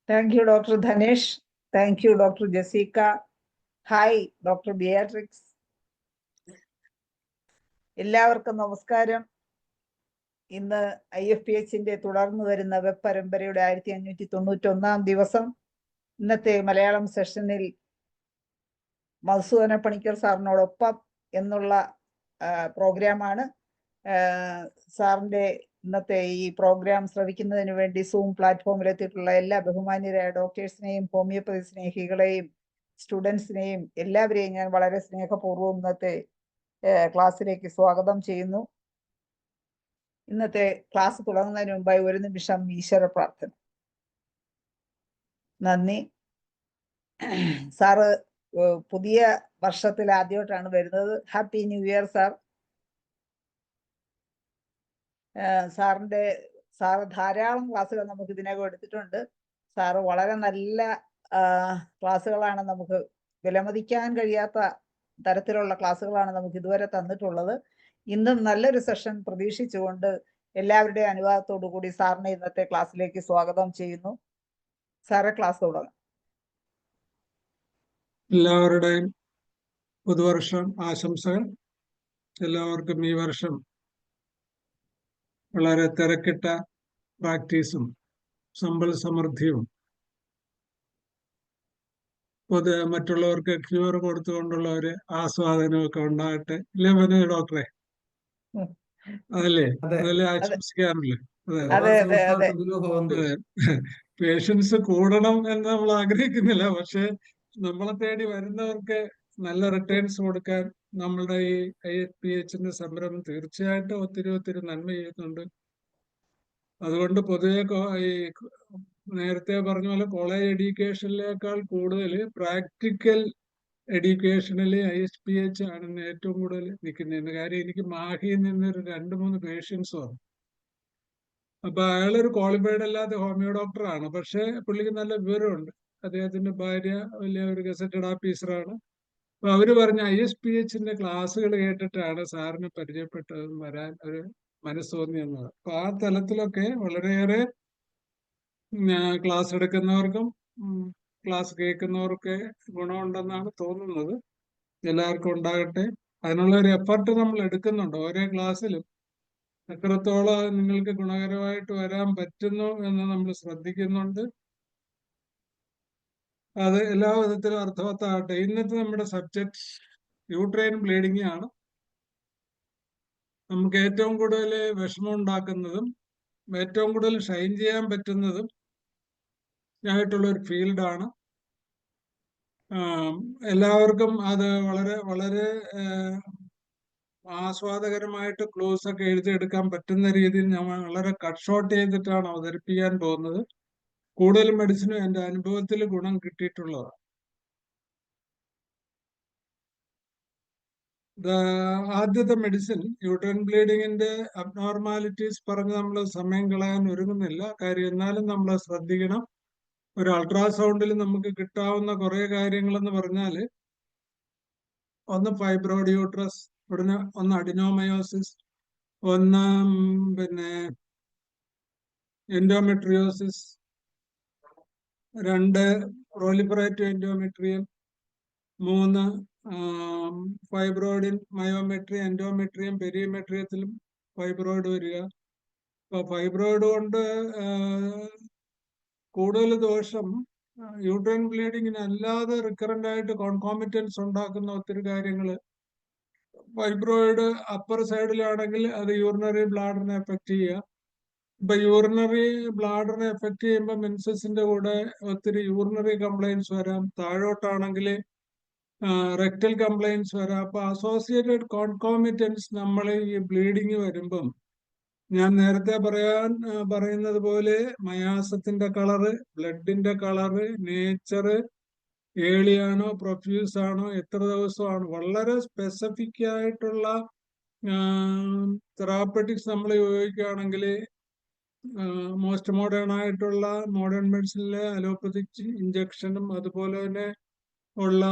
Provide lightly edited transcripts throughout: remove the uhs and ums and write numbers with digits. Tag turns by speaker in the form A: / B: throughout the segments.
A: Thank you, Dr. Dhanesh. Thank you, Dr. Jessica. Hi, Dr. Beatrix. എല്ലാവർക്കും നമസ്കാരം. ഇന്ന് IFPHന്റെ തുടർന്നു വരുന്ന വെബ് പരമ്പരയുടെ 1591 ദിവസം. ഇന്നത്തെ മലയാളം സെഷനിൽ മധുസൂദന പണിക്കർ സാറിനോടൊപ്പം എന്നുള്ള പ്രോഗ്രാമാണ്. സാറിന്റെ ഇന്നത്തെ ഈ പ്രോഗ്രാം ശ്രവിക്കുന്നതിന് വേണ്ടി സൂം പ്ലാറ്റ്ഫോമിലെത്തിയിട്ടുള്ള എല്ലാ ബഹുമാന്യരായ ഡോക്ടേഴ്സിനെയും ഹോമിയോപ്പതി സ്നേഹികളെയും സ്റ്റുഡൻസിനെയും എല്ലാവരെയും ഞാൻ വളരെ സ്നേഹപൂർവ്വം ഇന്നത്തെ ക്ലാസ്സിലേക്ക് സ്വാഗതം ചെയ്യുന്നു. ഇന്നത്തെ ക്ലാസ് തുടങ്ങുന്നതിന് മുമ്പായി ഒരു നിമിഷം ഈശ്വര പ്രാർത്ഥന. നന്ദി. സാറ് പുതിയ വർഷത്തിൽ ആദ്യമായിട്ടാണ് വരുന്നത്. Happy new year sir. Sir ധാരാളം ക്ലാസ്സുകൾ നമുക്ക് ഇതിനകം എടുത്തിട്ടുണ്ട്. സാറ് വളരെ നല്ല ക്ലാസ്സുകളാണ്, നമുക്ക് വിലമതിക്കാൻ കഴിയാത്ത തരത്തിലുള്ള ക്ലാസ്സുകളാണ് നമുക്ക് ഇതുവരെ തന്നിട്ടുള്ളത്. ഇന്നും നല്ലൊരു സെഷൻ പ്രതീക്ഷിച്ചുകൊണ്ട് എല്ലാവരുടെയും അനുവാദത്തോടു കൂടി സാറിനെ ഇന്നത്തെ ക്ലാസ്സിലേക്ക് സ്വാഗതം ചെയ്യുന്നു. സാറെ, ക്ലാസ് തുടങ്ങാം.
B: എല്ലാവരുടെയും പുതുവർഷം ആശംസകൾ. എല്ലാവർക്കും ഈ വർഷം വളരെ തിരക്കിട്ട പ്രാക്ടീസും സമ്പൽ സമൃദ്ധിയും മറ്റുള്ളവർക്ക് ക്യൂർ കൊടുത്തുകൊണ്ടുള്ള ഒരു ആസ്വാദനമൊക്കെ ഉണ്ടാകട്ടെ. ഇല്ലേ ഡോക്ടറെ? അതല്ലേ ആശംസിക്കാറില്ലേ? അതെ, പേഷ്യൻസ് കൂടണം എന്ന് നമ്മൾ ആഗ്രഹിക്കുന്നില്ല, പക്ഷെ നമ്മളെ തേടി വരുന്നവർക്ക് നല്ല റിട്ടേൺസ് കൊടുക്കാൻ നമ്മളുടെ ഈ IFPHന്റെ സംരംഭം തീർച്ചയായിട്ടും ഒത്തിരി നന്മ ചെയ്യുന്നുണ്ട്. അതുകൊണ്ട് പൊതുവെ ഈ നേരത്തെ പറഞ്ഞ പോലെ കോളേജ് എഡ്യൂക്കേഷനിലേക്കാൾ കൂടുതൽ പ്രാക്ടിക്കൽ എഡ്യൂക്കേഷനിൽ IFPH ആണ് ഏറ്റവും കൂടുതൽ നിൽക്കുന്നതെന്ന്. കാര്യം എനിക്ക് മാഹിയിൽ നിന്നൊരു 2-3 പേഷ്യൻസ് വന്നു. അപ്പൊ അയാളൊരു ക്വാളിഫൈഡ് അല്ലാത്ത ഹോമിയോ ഡോക്ടറാണ്, പക്ഷെ പുള്ളിക്ക് നല്ല വിവരമുണ്ട്. അദ്ദേഹത്തിന്റെ ഭാര്യ വലിയ ഒരു ഗസറ്റഡ് ഓഫീസറാണ്. അപ്പൊ അവര് പറഞ്ഞ IFPHന്റെ ക്ലാസ്സുകൾ കേട്ടിട്ടാണ് സാറിനെ പരിചയപ്പെട്ടത്, വരാൻ ഒരു മനസ്സ് തോന്നിയെന്നത്. അപ്പൊ ആ തലത്തിലൊക്കെ വളരെയേറെ ക്ലാസ് എടുക്കുന്നവർക്കും ക്ലാസ് കേൾക്കുന്നവർക്കെ ഗുണമുണ്ടെന്നാണ് തോന്നുന്നത്. എല്ലാവർക്കും ഉണ്ടാകട്ടെ. അതിനുള്ള ഒരു എഫർട്ട് നമ്മൾ എടുക്കുന്നുണ്ട്. ഓരോ ക്ലാസ്സിലും എത്രത്തോളം നിങ്ങൾക്ക് ഗുണകരമായിട്ട് വരാൻ പറ്റുന്നു എന്ന് നമ്മൾ ശ്രദ്ധിക്കുന്നുണ്ട്. അത് എല്ലാ വിധത്തിലും അർത്ഥവത്താകട്ടെ. ഇന്നത്തെ നമ്മുടെ സബ്ജക്ട് യൂട്രൈൻ ബ്ലീഡിംഗ് ആണ്. നമുക്ക് ഏറ്റവും കൂടുതൽ വിഷമം ഉണ്ടാക്കുന്നതും ഏറ്റവും കൂടുതൽ ഷൈൻ ചെയ്യാൻ പറ്റുന്നതും ആയിട്ടുള്ള ഒരു ഫീൽഡാണ്. എല്ലാവർക്കും അത് വളരെ ആസ്വാദകരമായിട്ട് ക്ലോസ് ഒക്കെ എഴുതിയെടുക്കാൻ പറ്റുന്ന രീതിയിൽ ഞാൻ വളരെ കട്ട് ഷോർട്ട് ചെയ്തിട്ടാണ് അവതരിപ്പിക്കാൻ പോകുന്നത്. കൂടുതൽ മെഡിസിനും എൻ്റെ അനുഭവത്തിൽ ഗുണം കിട്ടിയിട്ടുള്ളതാണ്. ആദ്യത്തെ മെഡിസിൻ യൂട്രൈൻ ബ്ലീഡിങ്ങിന്റെ അബ്നോർമാലിറ്റീസ് പറഞ്ഞ് നമ്മൾ സമയം കളയാൻ ഒരുങ്ങുന്നില്ല. കാര്യം എന്നാലും നമ്മൾ ശ്രദ്ധിക്കണം. ഒരു അൾട്രാസൗണ്ടിൽ നമുക്ക് കിട്ടാവുന്ന കുറെ കാര്യങ്ങളെന്ന് പറഞ്ഞാൽ, ഒന്ന് ഫൈബ്രോയിഡ് യൂട്രസ്, ഒന്ന് അഡിനോമയോസിസ്, ഒന്ന് എൻഡോമെട്രിയോസിസ്, 2 പ്രൊലിഫറേറ്റീവ് എൻഡോമെട്രിയം, 3 ഫൈബ്രോയിഡിൻ മയോമെട്രി, എൻഡോമെട്രിയം, പെരിമെട്രിയത്തിലും ഫൈബ്രോയിഡ് വരിക. അപ്പൊ ഫൈബ്രോയിഡ് കൊണ്ട് കൂടുതൽ ദോഷം യൂട്രൈൻ ബ്ലീഡിങ്ങിന് അല്ലാതെ റിക്കറന്റ് ആയിട്ട് കോൺകോമിറ്റൻസ് ഉണ്ടാക്കുന്ന ഒത്തിരി കാര്യങ്ങൾ. ഫൈബ്രോയിഡ് അപ്പർ സൈഡിലാണെങ്കിൽ അത് യൂറിനറി ബ്ലാഡറിനെ എഫക്ട് ചെയ്യുക. ഇപ്പൊ യൂറിനറി ബ്ലാഡറിനെ എഫക്ട് ചെയ്യുമ്പോൾ മെൻസസിന്റെ കൂടെ ഒത്തിരി യൂറിനറി കംപ്ലൈൻസ് വരാം. താഴോട്ടാണെങ്കിൽ റെക്ടൽ കംപ്ലൈൻസ് വരാം. അപ്പൊ അസോസിയേറ്റഡ് കോൺകോമിറ്റൻസ് നമ്മൾ ഈ ബ്ലീഡിങ് വരുമ്പം ഞാൻ നേരത്തെ പറയുന്നത് പോലെ മയാസത്തിന്റെ കളറ്, ബ്ലഡിന്റെ കളറ്, നേച്ചറ്, ഏളിയാണോ പ്രൊഫ്യൂസ് ആണോ, എത്ര ദിവസമാണ്, വളരെ സ്പെസിഫിക് ആയിട്ടുള്ള തെറാപ്പറ്റിക്സ് നമ്മൾ ഉപയോഗിക്കുകയാണെങ്കിൽ മോസ്റ്റ് മോഡേൺ ആയിട്ടുള്ള മോഡേൺ മെഡിസിനിലെ അലോപ്പതിക് ഇഞ്ചക്ഷനും അതുപോലെ തന്നെ ഉള്ള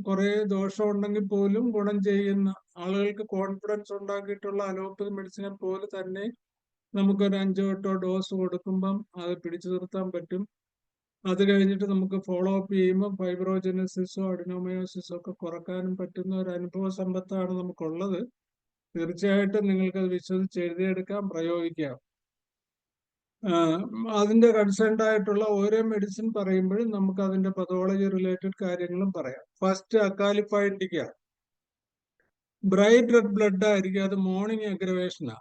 B: കുറെ ദോഷം ഉണ്ടെങ്കിൽ പോലും ഗുണം ചെയ്യുന്ന ആളുകൾക്ക് കോൺഫിഡൻസ് ഉണ്ടാക്കിയിട്ടുള്ള അലോപ്പതി മെഡിസിനെ പോലെ തന്നെ നമുക്കൊരു 5-8 ഡോസ് കൊടുക്കുമ്പം അത് പിടിച്ചു നിർത്താൻ പറ്റും. അത് കഴിഞ്ഞിട്ട് നമുക്ക് ഫോളോ അപ്പ് ചെയ്യുമ്പോൾ ഫൈബ്രോജനസിസോ അഡിനോമയോസിസോ ഒക്കെ കുറക്കാനും പറ്റുന്ന ഒരു അനുഭവ സമ്പത്താണ് നമുക്കുള്ളത്. തീർച്ചയായിട്ടും നിങ്ങൾക്കത് വിശ്വസിച്ച് എഴുതിയെടുക്കാം, പ്രയോഗിക്കാം. അതിന്റെ കൺസേൺഡ് ആയിട്ടുള്ള ഓരോ മെഡിസിൻ പറയുമ്പോഴും നമുക്ക് അതിന്റെ പതോളജി റിലേറ്റഡ് കാര്യങ്ങളും പറയാം. First acalypha indica, bright red blood ആയിരിക്കും, അത് മോർണിംഗ് അഗ്രവേഷനാ.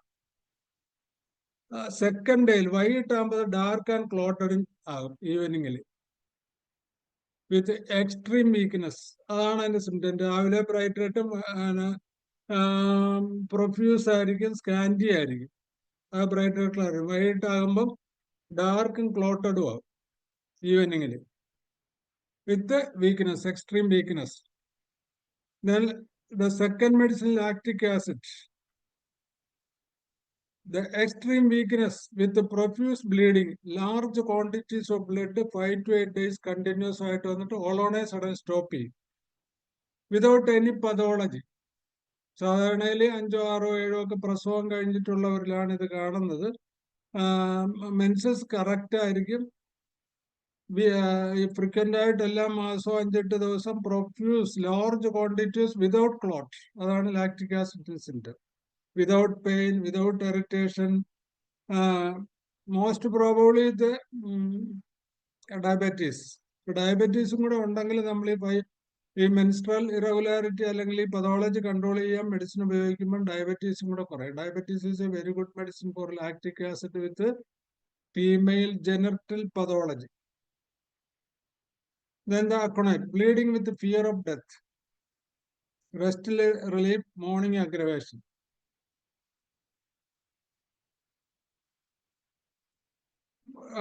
B: സെക്കൻഡ് ഡേയിൽ വൈകിട്ടാകുമ്പോൾ ഡാർക്ക് ആൻഡ് ക്ലോട്ടഡ് ആകും ഈവനിങ്ങിൽ വിത്ത് എക്സ്ട്രീം വീക്ക്നെസ്. അതാണ് അതിന്റെ സിംറ്റം. രാവിലെ ബ്രൈറ്റ് റെഡും പ്രൊഫ്യൂസ് ആയിരിക്കും, സ്കാൻഡി ആയിരിക്കും. ആ ബ്രൈറ്റ് റെഡ് കളർ വൈകിട്ടാകുമ്പം ഡാർക്കും ക്ലോട്ടഡും ആകും ഈവനിങ്ങിൽ with weakness, extreme weakness. Then the second medicine, lactic acid. The extreme weakness with the profuse bleeding, large quantities of blood 5 to 8 days continuous ആയിട്ട് വന്നിട്ട് all on a sudden stop ചെയ്യും without any pathology. സാധാരണയിൽ 5, 6, 7 ഒക്കെ പ്രസവം കഴിഞ്ഞിട്ടുള്ളവരിലാണ് ഇത് കാണുന്നത്. Menses correct ആയിരിക്കും. Frequent ആയിട്ട് എല്ലാ മാസവും 5-8 ദിവസം profuse large quantities without clot. അതാണ് lactic acid symptom. Without pain, without irritation. Most probably ഇത് ഡയബറ്റീസ്. ഡയബറ്റീസും കൂടെ ഉണ്ടെങ്കിൽ നമ്മൾ ഈ മെൻസ്ട്രൽ ഇറഗുലാരിറ്റി അല്ലെങ്കിൽ ഈ പതോളജി കൺട്രോൾ ചെയ്യാൻ മെഡിസിൻ ഉപയോഗിക്കുമ്പോൾ ഡയബറ്റീസും കൂടെ കുറയും. Diabetes is a very good medicine for lactic acid with female genital pathology. Then the aconite, bleeding with the fear of death, rest relief, morning aggravation.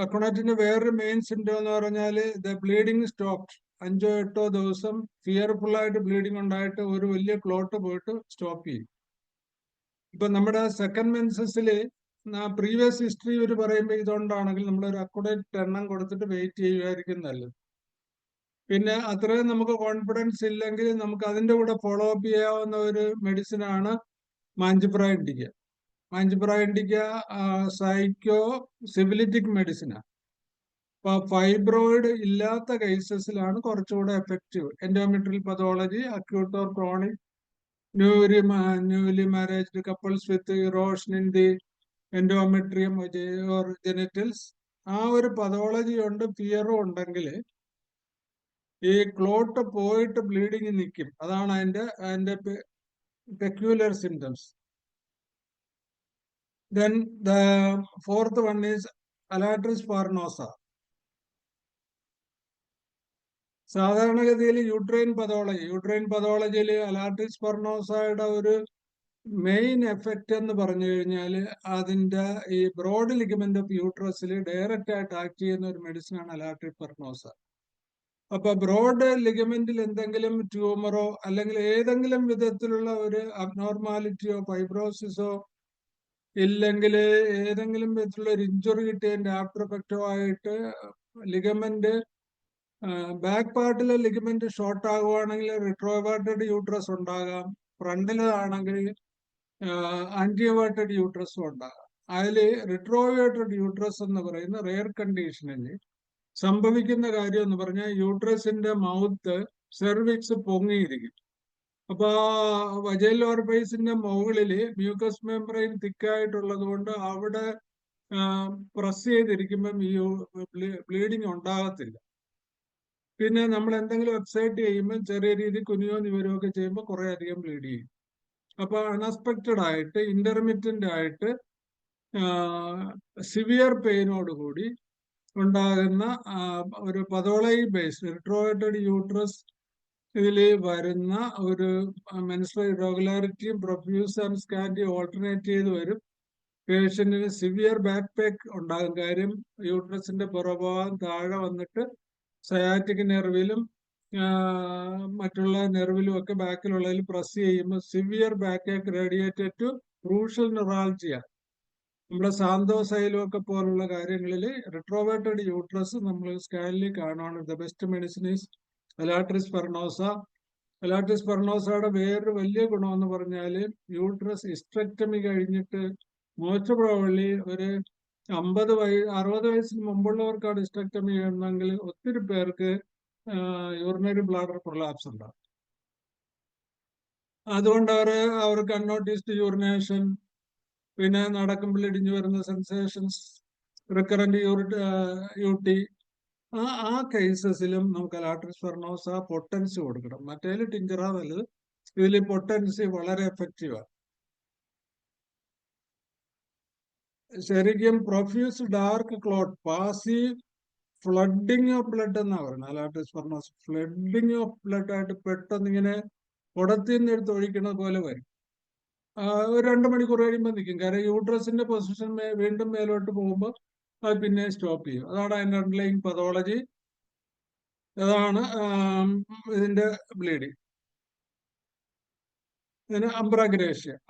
B: അക്കോണൈറ്റിന്റെ വേറൊരു main symptom എന്ന് പറഞ്ഞാൽ the bleeding stopped. 5-8 ദിവസം fearful ആയിട്ട് bleeding ഉണ്ടായിട്ട് ഒരു വലിയ clot പോയിട്ട് stop ചെയ്യും. ഇപ്പൊ നമ്മുടെ സെക്കൻഡ് മെൻസസില് പ്രീവിയസ് ഹിസ്റ്ററി ഇവർ പറയുമ്പോൾ ഇതുകൊണ്ടാണെങ്കിൽ നമ്മളൊരു അക്കോണൈറ്റ് എണ്ണം കൊടുത്തിട്ട് വെയിറ്റ് ചെയ്യുമായിരിക്കും നല്ലത്. പിന്നെ അത്രയും നമുക്ക് കോൺഫിഡൻസ് ഇല്ലെങ്കിൽ നമുക്ക് അതിന്റെ കൂടെ ഫോളോ അപ്പ് ചെയ്യാവുന്ന ഒരു മെഡിസിൻ ആണ് mangifera indica. Mangifera indica sycosyphilitic മെഡിസിനാണ്. അപ്പൊ ഫൈബ്രോയിഡ് ഇല്ലാത്ത കേസസിലാണ് കുറച്ചുകൂടെ effective. Endometrial pathology, acute or chronic, newly married couples with erosion in the endometrium or genitals, ആ ഒരു പതോളജി ഉണ്ട്, ഫിയറും ഉണ്ടെങ്കിൽ ഈ ക്ലോട്ട് പോയിട്ട് ബ്ലീഡിങ് നിൽക്കും. അതാണ് അതിന്റെ peculiar symptoms. Then the fourth one is Alatris farnosa. സാധാരണഗതിയിൽ യൂട്രൈൻ പതോളജിയിൽ അലാട്രിസ് ഫർണോസയുടെ ഒരു മെയിൻ എഫക്റ്റ് എന്ന് പറഞ്ഞു കഴിഞ്ഞാൽ അതിന്റെ ഈ ബ്രോഡ് ലിഗമെന്റ് ഓഫ് യൂട്രസിൽ ഡയറക്റ്റ് ആയിട്ട് ആക്ട് ചെയ്യുന്ന ഒരു മെഡിസിൻ ആണ് അലാട്രിസ് ഫർണോസ. അപ്പൊ ബ്രോഡ് ലിഗമെന്റിൽ എന്തെങ്കിലും ട്യൂമറോ അല്ലെങ്കിൽ ഏതെങ്കിലും വിധത്തിലുള്ള ഒരു അബ്നോർമാലിറ്റിയോ ഫൈബ്രോസിസോ ഇല്ലെങ്കിൽ ഏതെങ്കിലും വിധത്തിലുള്ള ഒരു ഇഞ്ചുറി കിട്ടിയതിന്റെ ആഫ്റ്റർ എഫക്റ്റോ ആയിട്ട് ലിഗമെന്റ് ബാക്ക് പാർട്ടിലെ ലിഗമെന്റ് ഷോർട്ട് ആകുവാണെങ്കിൽ റിട്രോവേർട്ടഡ് യൂട്രസ് ഉണ്ടാകാം. ഫ്രണ്ടിലാണെങ്കിൽ ആന്റിവേർട്ടഡ് യൂട്രസും ഉണ്ടാകാം. അതിൽ റിട്രോവേർട്ടഡ് യൂട്രസ് എന്ന് പറയുന്ന റെയർ കണ്ടീഷനിൽ സംഭവിക്കുന്ന കാര്യം എന്ന് പറഞ്ഞാൽ യൂട്രസിന്റെ മൗത്ത് സെർവിക്സ് പൊങ്ങിയിരിക്കും. അപ്പൊ വജൈനൽ ഓർഫൈസിന്റെ മുകളില് മ്യൂക്കസ് മെംബ്രെയിൻ തിക്കായിട്ടുള്ളത് കൊണ്ട് അവിടെ പ്രസ് ചെയ്തിരിക്കുമ്പം ഈ ബ്ലീഡിങ് ഉണ്ടാകത്തില്ല. പിന്നെ നമ്മൾ എന്തെങ്കിലും എക്സൈറ്റ് ചെയ്യുമ്പോൾ ചെറിയ രീതിയിൽ കുനിയോ നിവരോ ഒക്കെ ചെയ്യുമ്പോൾ കുറെ അധികം ബ്ലീഡ് ചെയ്യും. അപ്പൊ അൺഎക്സ്പെക്റ്റഡ് ആയിട്ട് ഇന്റർമിറ്റന്റ് ആയിട്ട് സിവിയർ പെയിനോടുകൂടി ഉണ്ടാകുന്ന ഒരു പതോളജി ബേസ്ഡ് റിട്രോവേർട്ടഡ് യൂട്രസ് ഇതിൽ വരുന്ന ഒരു മെൻസ്ട്രൽ ഇറഗുലാരിറ്റിയും പ്രൊഫ്യൂസ് ആൻഡ് സ്കാൻഡി ഓൾട്ടർനേറ്റ് ചെയ്ത് വരും. പേഷ്യന്റിന് സിവിയർ ബാക്ക് പേക്ക് ഉണ്ടാകും. കാര്യം യൂട്രസിന്റെ പുറഭാഗം താഴെ വന്നിട്ട് സയാറ്റിക് നെർവിലും മറ്റുള്ള നെർവിലും ഒക്കെ ബാക്കിലുള്ളതിൽ പ്രസ് ചെയ്യുമ്പോൾ severe back ache radiated to crural neuralgia. നമ്മുടെ സാന്തോസൈലും ഒക്കെ പോലുള്ള കാര്യങ്ങളിൽ റിട്രോവേർട്ടഡ് യൂട്രസ് നമ്മൾ സ്കാനിൽ കാണുവാണ്. The best medicine is aletris farinosa. Aletris ഫർണോസയുടെ വേറൊരു വലിയ ഗുണമെന്ന് പറഞ്ഞാൽ യൂട്രസ് ഹിസ്റ്ററക്ടമി കഴിഞ്ഞിട്ട് മോസ്റ്റ് പ്രോബബ്ലി ഒരു 60 വയസ്സിന് മുമ്പുള്ളവർക്കാണ് ഹിസ്റ്റക്ടമി ചെയ്യണമെങ്കിൽ ഒത്തിരി പേർക്ക് യൂറിനറി ബ്ലാഡർ പ്രൊലാപ്സ് ഉണ്ടാകും. അതുകൊണ്ട് അവർക്ക് അൺനോട്ടീസ്ഡ് യൂറിനേഷൻ, പിന്നെ നടക്കുമ്പോൾ ഇടിഞ്ഞു വരുന്ന സെൻസേഷൻസ്, റിക്കറന്റ് യൂട്ടി, ആ കേസസിലും നമുക്ക് ലാട്രിസ് ഫെർണോസ പൊട്ടൻസി കൊടുക്കണം. മറ്റേതിൽ ടിഞ്ചറാ നല്ലത്, ഇതിൽ പൊട്ടൻസി വളരെ എഫക്റ്റീവാണ്. ശരിക്കും profuse dark clot, passive flooding of blood എന്നാ പറയുന്നത്. ലാട്രിസ് ഫെർണോസ ഫ്ലഡിങ് ഓഫ് ബ്ലഡ് ആയിട്ട് പെട്ടെന്ന് ഇങ്ങനെ കുടത്തിൽ നിന്ന് എടുത്ത് ഒഴിക്കുന്നത് പോലെ വരും. ഒരു 2 മണിക്കൂർ കഴിയുമ്പോൾ നിൽക്കും. കാരണം യൂട്രസിന്റെ പൊസിഷൻ വീണ്ടും മേലോട്ട് പോകുമ്പോൾ അത് പിന്നെ സ്റ്റോപ്പ് ചെയ്യും. അതാണ് അതിന്റെ അണ്ടർലൈൻ പതോളജി. അതാണ് ഇതിന്റെ ബ്ലീഡിങ്. പിന്നെ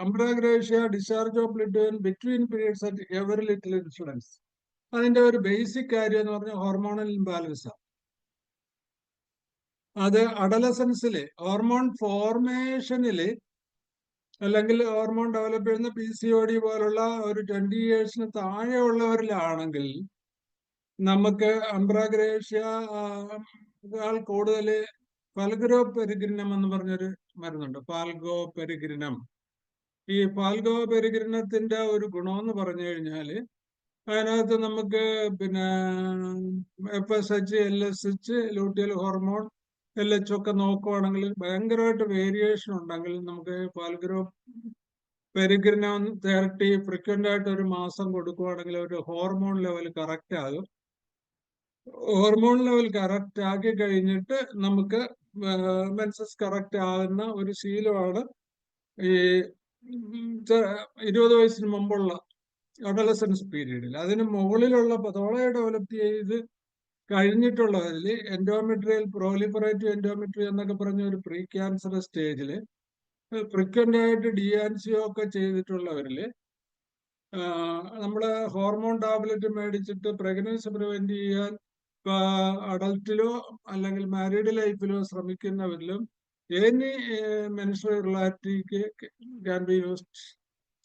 B: ambra grisea discharge of blood between periods at every little influence. അതിന്റെ ഒരു ബേസിക് കാര്യം എന്ന് പറഞ്ഞാൽ ഹോർമോണൽ ഇംബാലൻസ് ആണ്. അത് അഡലസൻസില് ഹോർമോൺ ഫോർമേഷനില് അല്ലെങ്കിൽ ഹോർമോൺ ഡെവലപ്പ് ചെയ്യുന്ന PCOD പോലുള്ള ഒരു 20 ഇയേഴ്സിന് താഴെയുള്ളവരിലാണെങ്കിൽ നമുക്ക് അംബ്രാഗ്രേഷ്യ കൂടുതൽ ഫാൽഗോപെരിഗ്രിനം എന്ന് പറഞ്ഞൊരു മരുന്നുണ്ട്. ഫാൽഗോപെരിഗ്രിനം. ഈ ഫാൽഗോപെരിഗ്രിനത്തിന്റെ ഒരു ഗുണമെന്ന് പറഞ്ഞു കഴിഞ്ഞാല് അതിനകത്ത് നമുക്ക് പിന്നെ FSH, LSH, luteal hormone, LH ഒക്കെ നോക്കുവാണെങ്കിൽ ഭയങ്കരമായിട്ട് വേരിയേഷൻ ഉണ്ടെങ്കിൽ നമുക്ക് പെരിഗ്രിനം തെറപ്പി ഫ്രീക്വന്റ് ആയിട്ട് ഒരു മാസം കൊടുക്കുവാണെങ്കിൽ ഒരു ഹോർമോൺ ലെവൽ കറക്റ്റ് ആകും. ഹോർമോൺ ലെവൽ കറക്റ്റ് ആക്കി കഴിഞ്ഞിട്ട് നമുക്ക് മെൻസസ് കറക്റ്റ് ആകുന്ന ഒരു ശീലമാണ് ഈ 20 വയസ്സിന് മുമ്പുള്ള അഡലസൻസ് പീരീഡിൽ. അതിന് മുകളിലുള്ള പതോളയെ ഡെവലപ്പ് ചെയ്ത് കഴിഞ്ഞിട്ടുള്ളവരിൽ എൻഡോമെട്രിയൽ പ്രോലിഫറേറ്റീവ് എൻഡോമെട്രി എന്നൊക്കെ പറഞ്ഞ ഒരു പ്രീ ക്യാൻസർ സ്റ്റേജിൽ ഫ്രീക്വന്റ് ആയിട്ട് ഡിയാൻസിയോ ഒക്കെ ചെയ്തിട്ടുള്ളവരിൽ നമ്മള് ഹോർമോൺ ടാബ്ലറ്റ് മേടിച്ചിട്ട് പ്രഗ്നൻസി പ്രിവെന്റ് ചെയ്യാൻ അഡൽട്ടിലോ അല്ലെങ്കിൽ മാരീഡ് ലൈഫിലോ ശ്രമിക്കുന്നവരിലും എനി മെൻസ്ട്രൽ ഇറഗുലാരിറ്റിക്ക്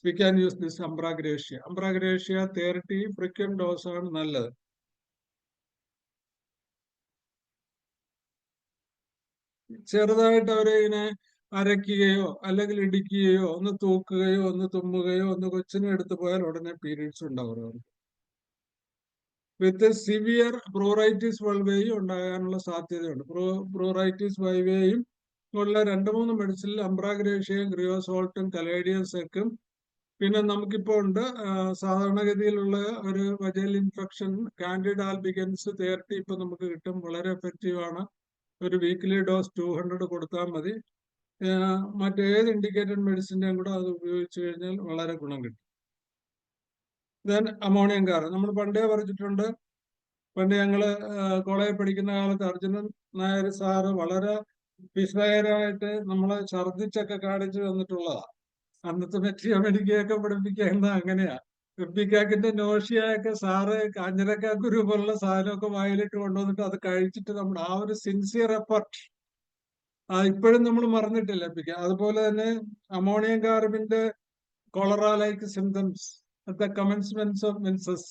B: we can use this ambra grisea. 30 frequent dose ആണ് നല്ലത്. ചെറുതായിട്ട് അവരെ ഇങ്ങനെ അരയ്ക്കുകയോ അല്ലെങ്കിൽ ഇടിക്കുകയോ ഒന്ന് തൂക്കുകയോ ഒന്ന് തുമ്മുകയോ ഒന്ന് കൊച്ചിനെ എടുത്തു പോയാൽ ഉടനെ പീരീഡ്സ് ഉണ്ടാവും. വിത്ത് സിവിയർ പ്രൂറൈറ്റിസ് വൾവയും ഉണ്ടാകാനുള്ള സാധ്യതയുണ്ട്. പ്രൂറൈറ്റിസ് വൾവയും ഉള്ള 2-3 മെഡിസിനിൽ അംബ്രാഗ്രേഷ്യയും ക്രിയോസോൾട്ടും കലേഡിയം സെക്കും പിന്നെ നമുക്കിപ്പോ ഉണ്ട് സാധാരണഗതിയിലുള്ള ഒരു വജൈനൽ ഇൻഫെക്ഷൻ കാൻഡിഡ് ആൽബിക്കൻസ് 30 ഇപ്പൊ നമുക്ക് കിട്ടും. വളരെ എഫക്റ്റീവ് ആണ്. ഒരു വീക്ക്ലി ഡോസ് 200 കൊടുത്താൽ മതി. മറ്റേത് ഇൻഡിക്കേറ്റഡ് മെഡിസിന്റെയും കൂടെ അത് ഉപയോഗിച്ചു കഴിഞ്ഞാൽ വളരെ ഗുണം കിട്ടും. ദെൻ അമോണിയം കാർ നമ്മൾ പണ്ടേ പറഞ്ഞിട്ടുണ്ട്. പണ്ട് ഞങ്ങള് കോളേജിൽ പഠിക്കുന്ന കാലത്ത് അർജുനൻ നായർ സാറ് വളരെ വിസ്മയകരമായിട്ട് നമ്മളെ ഛർദിച്ചൊക്കെ കാണിച്ചു തന്നിട്ടുള്ളതാ. അന്നത്തെ മെട്രിയോമെഡിക്കയൊക്കെ പഠിപ്പിക്കുന്നത് അങ്ങനെയാ. എപ്പിക്കാക്കിന്റെ നോഷിയൊക്കെ സാറ് കാഞ്ഞിരക്ക ഗുരു പോലുള്ള സാധനമൊക്കെ വായിലിട്ട് കൊണ്ടുവന്നിട്ട് അത് കഴിച്ചിട്ട് നമ്മുടെ ആ ഒരു സിൻസിയർ എഫർട്ട് ഇപ്പോഴും നമ്മൾ മറന്നിട്ടില്ല എപ്പിക്ക. അതുപോലെ തന്നെ അമോണിയം കാർബിന്റെ cholera like symptoms at the commencements of menses.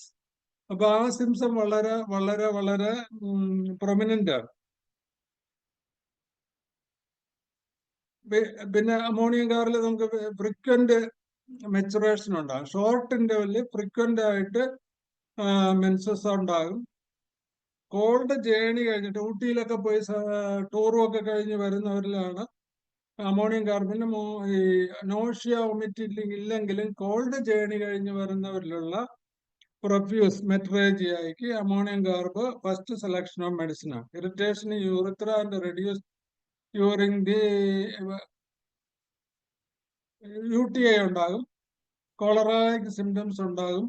B: അപ്പൊ ആ സിംസം വളരെ വളരെ വളരെ പ്രൊമിനന്റ് ആണ്. പിന്നെ അമോണിയം കാറിൽ നമുക്ക് ഫ്രീക്വന്റ് മെച്ചുറേഷൻ ഉണ്ടാകും. ഷോർട്ട് ഇന്റർവെല്ലിൽ ഫ്രീക്വന്റ് ആയിട്ട് മെൻസസ് ഉണ്ടാകും. കോൾഡ് ജേണി കഴിഞ്ഞിട്ട് ഊട്ടിയിലൊക്കെ പോയി ടൂറും ഒക്കെ കഴിഞ്ഞ് വരുന്നവരിലാണ് അമോണിയം കാർബിന് ഈ നോഷ്യ വൊമിറ്റിംഗ് ഇല്ലെങ്കിലും കോൾഡ് ജേണി കഴിഞ്ഞ് വരുന്നവരിലുള്ള പ്രൊഫ്യൂസ് മെട്രേജിയയ്ക്ക് ammonium carb first selection of medicine ആണ്. Irritation urethra and reduce urine the UTI ഉണ്ടാകും. കോളറായിക് സിംറ്റംസ് ഉണ്ടാകും.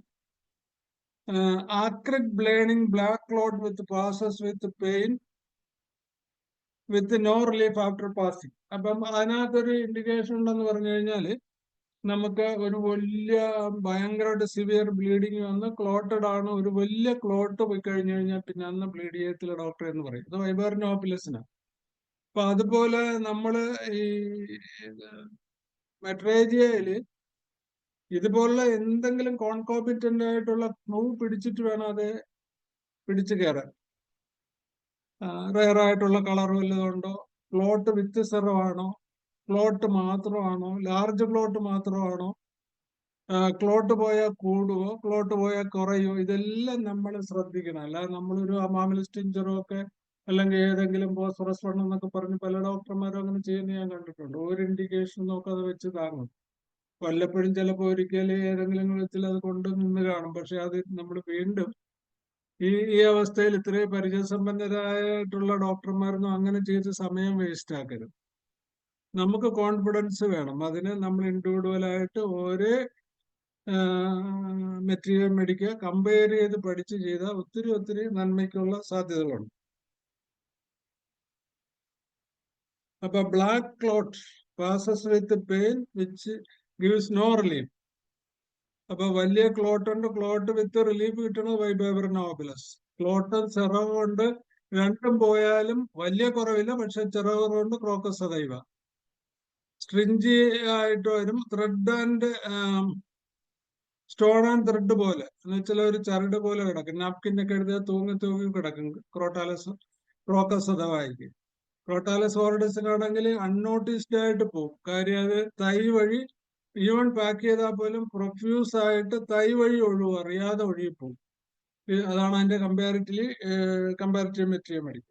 B: Acrid burning black clot with passes with pain with no relief after passing. അപ്പം അതിനകത്തൊരു ഇൻഡിക്കേഷൻ ഉണ്ടെന്ന് പറഞ്ഞു കഴിഞ്ഞാല് നമുക്ക് ഒരു വലിയ ഭയങ്കരമായിട്ട് സിവിയർ ബ്ലീഡിങ് വന്ന് ക്ലോട്ടഡ് ആണ്, ഒരു വലിയ ക്ലോട്ട് പോയി കഴിഞ്ഞു കഴിഞ്ഞാൽ പിന്നെ അന്ന് ബ്ലീഡ് ചെയ്യത്തില്ല ഡോക്ടർ എന്ന് പറയും. ഇത് വൈബറിനോപ്പിലസിനാണ്. അപ്പൊ അതുപോലെ നമ്മള് ഈ മെട്രേജിയയില് ഇതുപോലുള്ള എന്തെങ്കിലും കോൺകോമിറ്റന്റ് ആയിട്ടുള്ള ക്ലൂ പിടിച്ചിട്ട് വേണം അത് പിടിച്ചു കയറാൻ. റെയർ ആയിട്ടുള്ള കളർ വല്ലതുണ്ടോ, ക്ലോട്ട് വിത്ത് സെറമാണോ, ക്ലോട്ട് മാത്രമാണോ, ലാർജ് ക്ലോട്ട് മാത്രമാണോ, ക്ലോട്ട് പോയാൽ കൂടുവോ, ക്ലോട്ട് പോയാൽ കുറയോ, ഇതെല്ലാം നമ്മൾ ശ്രദ്ധിക്കണം. അല്ലാതെ നമ്മളൊരു അമാമിലിസ് ടിഞ്ചറോ ഒക്കെ അല്ലെങ്കിൽ ഏതെങ്കിലും ഫോസ്ഫറസ് വണ്ണം എന്നൊക്കെ പറഞ്ഞ് പല ഡോക്ടർമാരും അങ്ങനെ ചെയ്യുന്ന ഞാൻ കണ്ടിട്ടുണ്ട്. ഒരു ഇൻഡിക്കേഷൻ നോക്കാതെ വെച്ച് താങ്ങും. വല്ലപ്പോഴും ചിലപ്പോൾ ഒരിക്കൽ ഏതെങ്കിലും വിധത്തിൽ അത് കൊണ്ട് നിന്ന് കാണും. പക്ഷെ അത് നമ്മൾ വീണ്ടും ഈ അവസ്ഥയിൽ ഇത്രയും പരിചയസമ്പന്നരായിട്ടുള്ള ഡോക്ടർമാരൊന്നും അങ്ങനെ ചെയ്ത് സമയം വേസ്റ്റ് ആക്കരുത്. നമുക്ക് കോൺഫിഡൻസ് വേണം. അതിന് നമ്മൾ ഇൻഡിവിജ്വൽ ആയിട്ട് ഓരോ മെറ്റീരിയൽ മേടിക്കുക, കമ്പയർ ചെയ്ത് പഠിച്ച് ചെയ്താൽ ഒത്തിരി നന്മയ്ക്കുള്ള സാധ്യതകളുണ്ട്. അപ്പൊ black clot passes with pain which gives no relief. അപ്പൊ വലിയ ക്ലോട്ട് ഉണ്ട്, ക്ലോട്ട് വിത്ത് റിലീഫ് കിട്ടുന്നത് വൈബേബർ നോബിലസ്. ക്ലോട്ടും ചെറവ് കൊണ്ട് രണ്ടും പോയാലും വലിയ കുറവില്ല, പക്ഷെ ചെറവ് കുറവുണ്ട് ക്രോക്കസ് സദൈവ. സ്ട്രിഞ്ചി ആയിട്ട് വരും, thread and stone and thread പോലെ, എന്ന് വെച്ചാൽ ഒരു ചരട് പോലെ കിടക്കും. നാപ്കിൻ്റെ ഒക്കെ എഴുതിയാൽ തൂങ്ങി കിടക്കും ക്രോക്കസ് സദൈവയ്ക്ക്. ക്രോട്ടാലസ് ഓർഡിസിനാണെങ്കിൽ അൺനോട്ടീസ്ഡ് ആയിട്ട് പോകും. കാര്യം അത് തൈ വഴി ഈവൻ പാക്ക് ചെയ്താൽ പോലും പ്രൊഫ്യൂസ് ആയിട്ട് തൈ വഴി ഒഴുകും, അറിയാതെ ഒഴുകിപ്പോകും. അതാണ് അതിന്റെ കമ്പാരിറ്റീവ് മെറ്റീരിയൽ മേടിക്കും.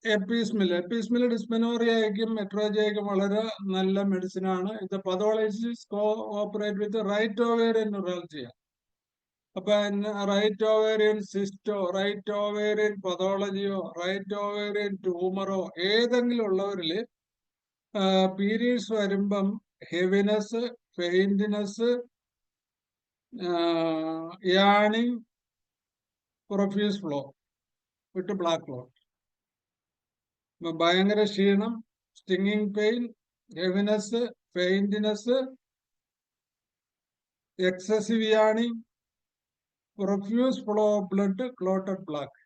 B: എപ്പീസ്മിൽ ഡിസ്മെനോറിയയ്ക്കും മെട്രോജയ്ക്കും വളരെ നല്ല മെഡിസിൻ ആണ്. ഇത് pathologist cooperate with right ovarian neuralgia. അപ്പൊ റൈറ്റ് ഓവേറിയൻ സിസ്റ്റോ, റൈറ്റ് ഓവേറിയൻ പതോളജിയോ, റൈറ്റ് ഓവേറിയൻ ട്യൂമറോ ഏതെങ്കിലും ഉള്ളവരില് പീരീഡ്സ് വരുമ്പം heaviness, faintness, yawning, profuse flow with black clot, ഭയങ്കര ക്ഷീണം, stinging pain, heaviness, faintness, excessive yawning, profuse flow of blood, clotted black.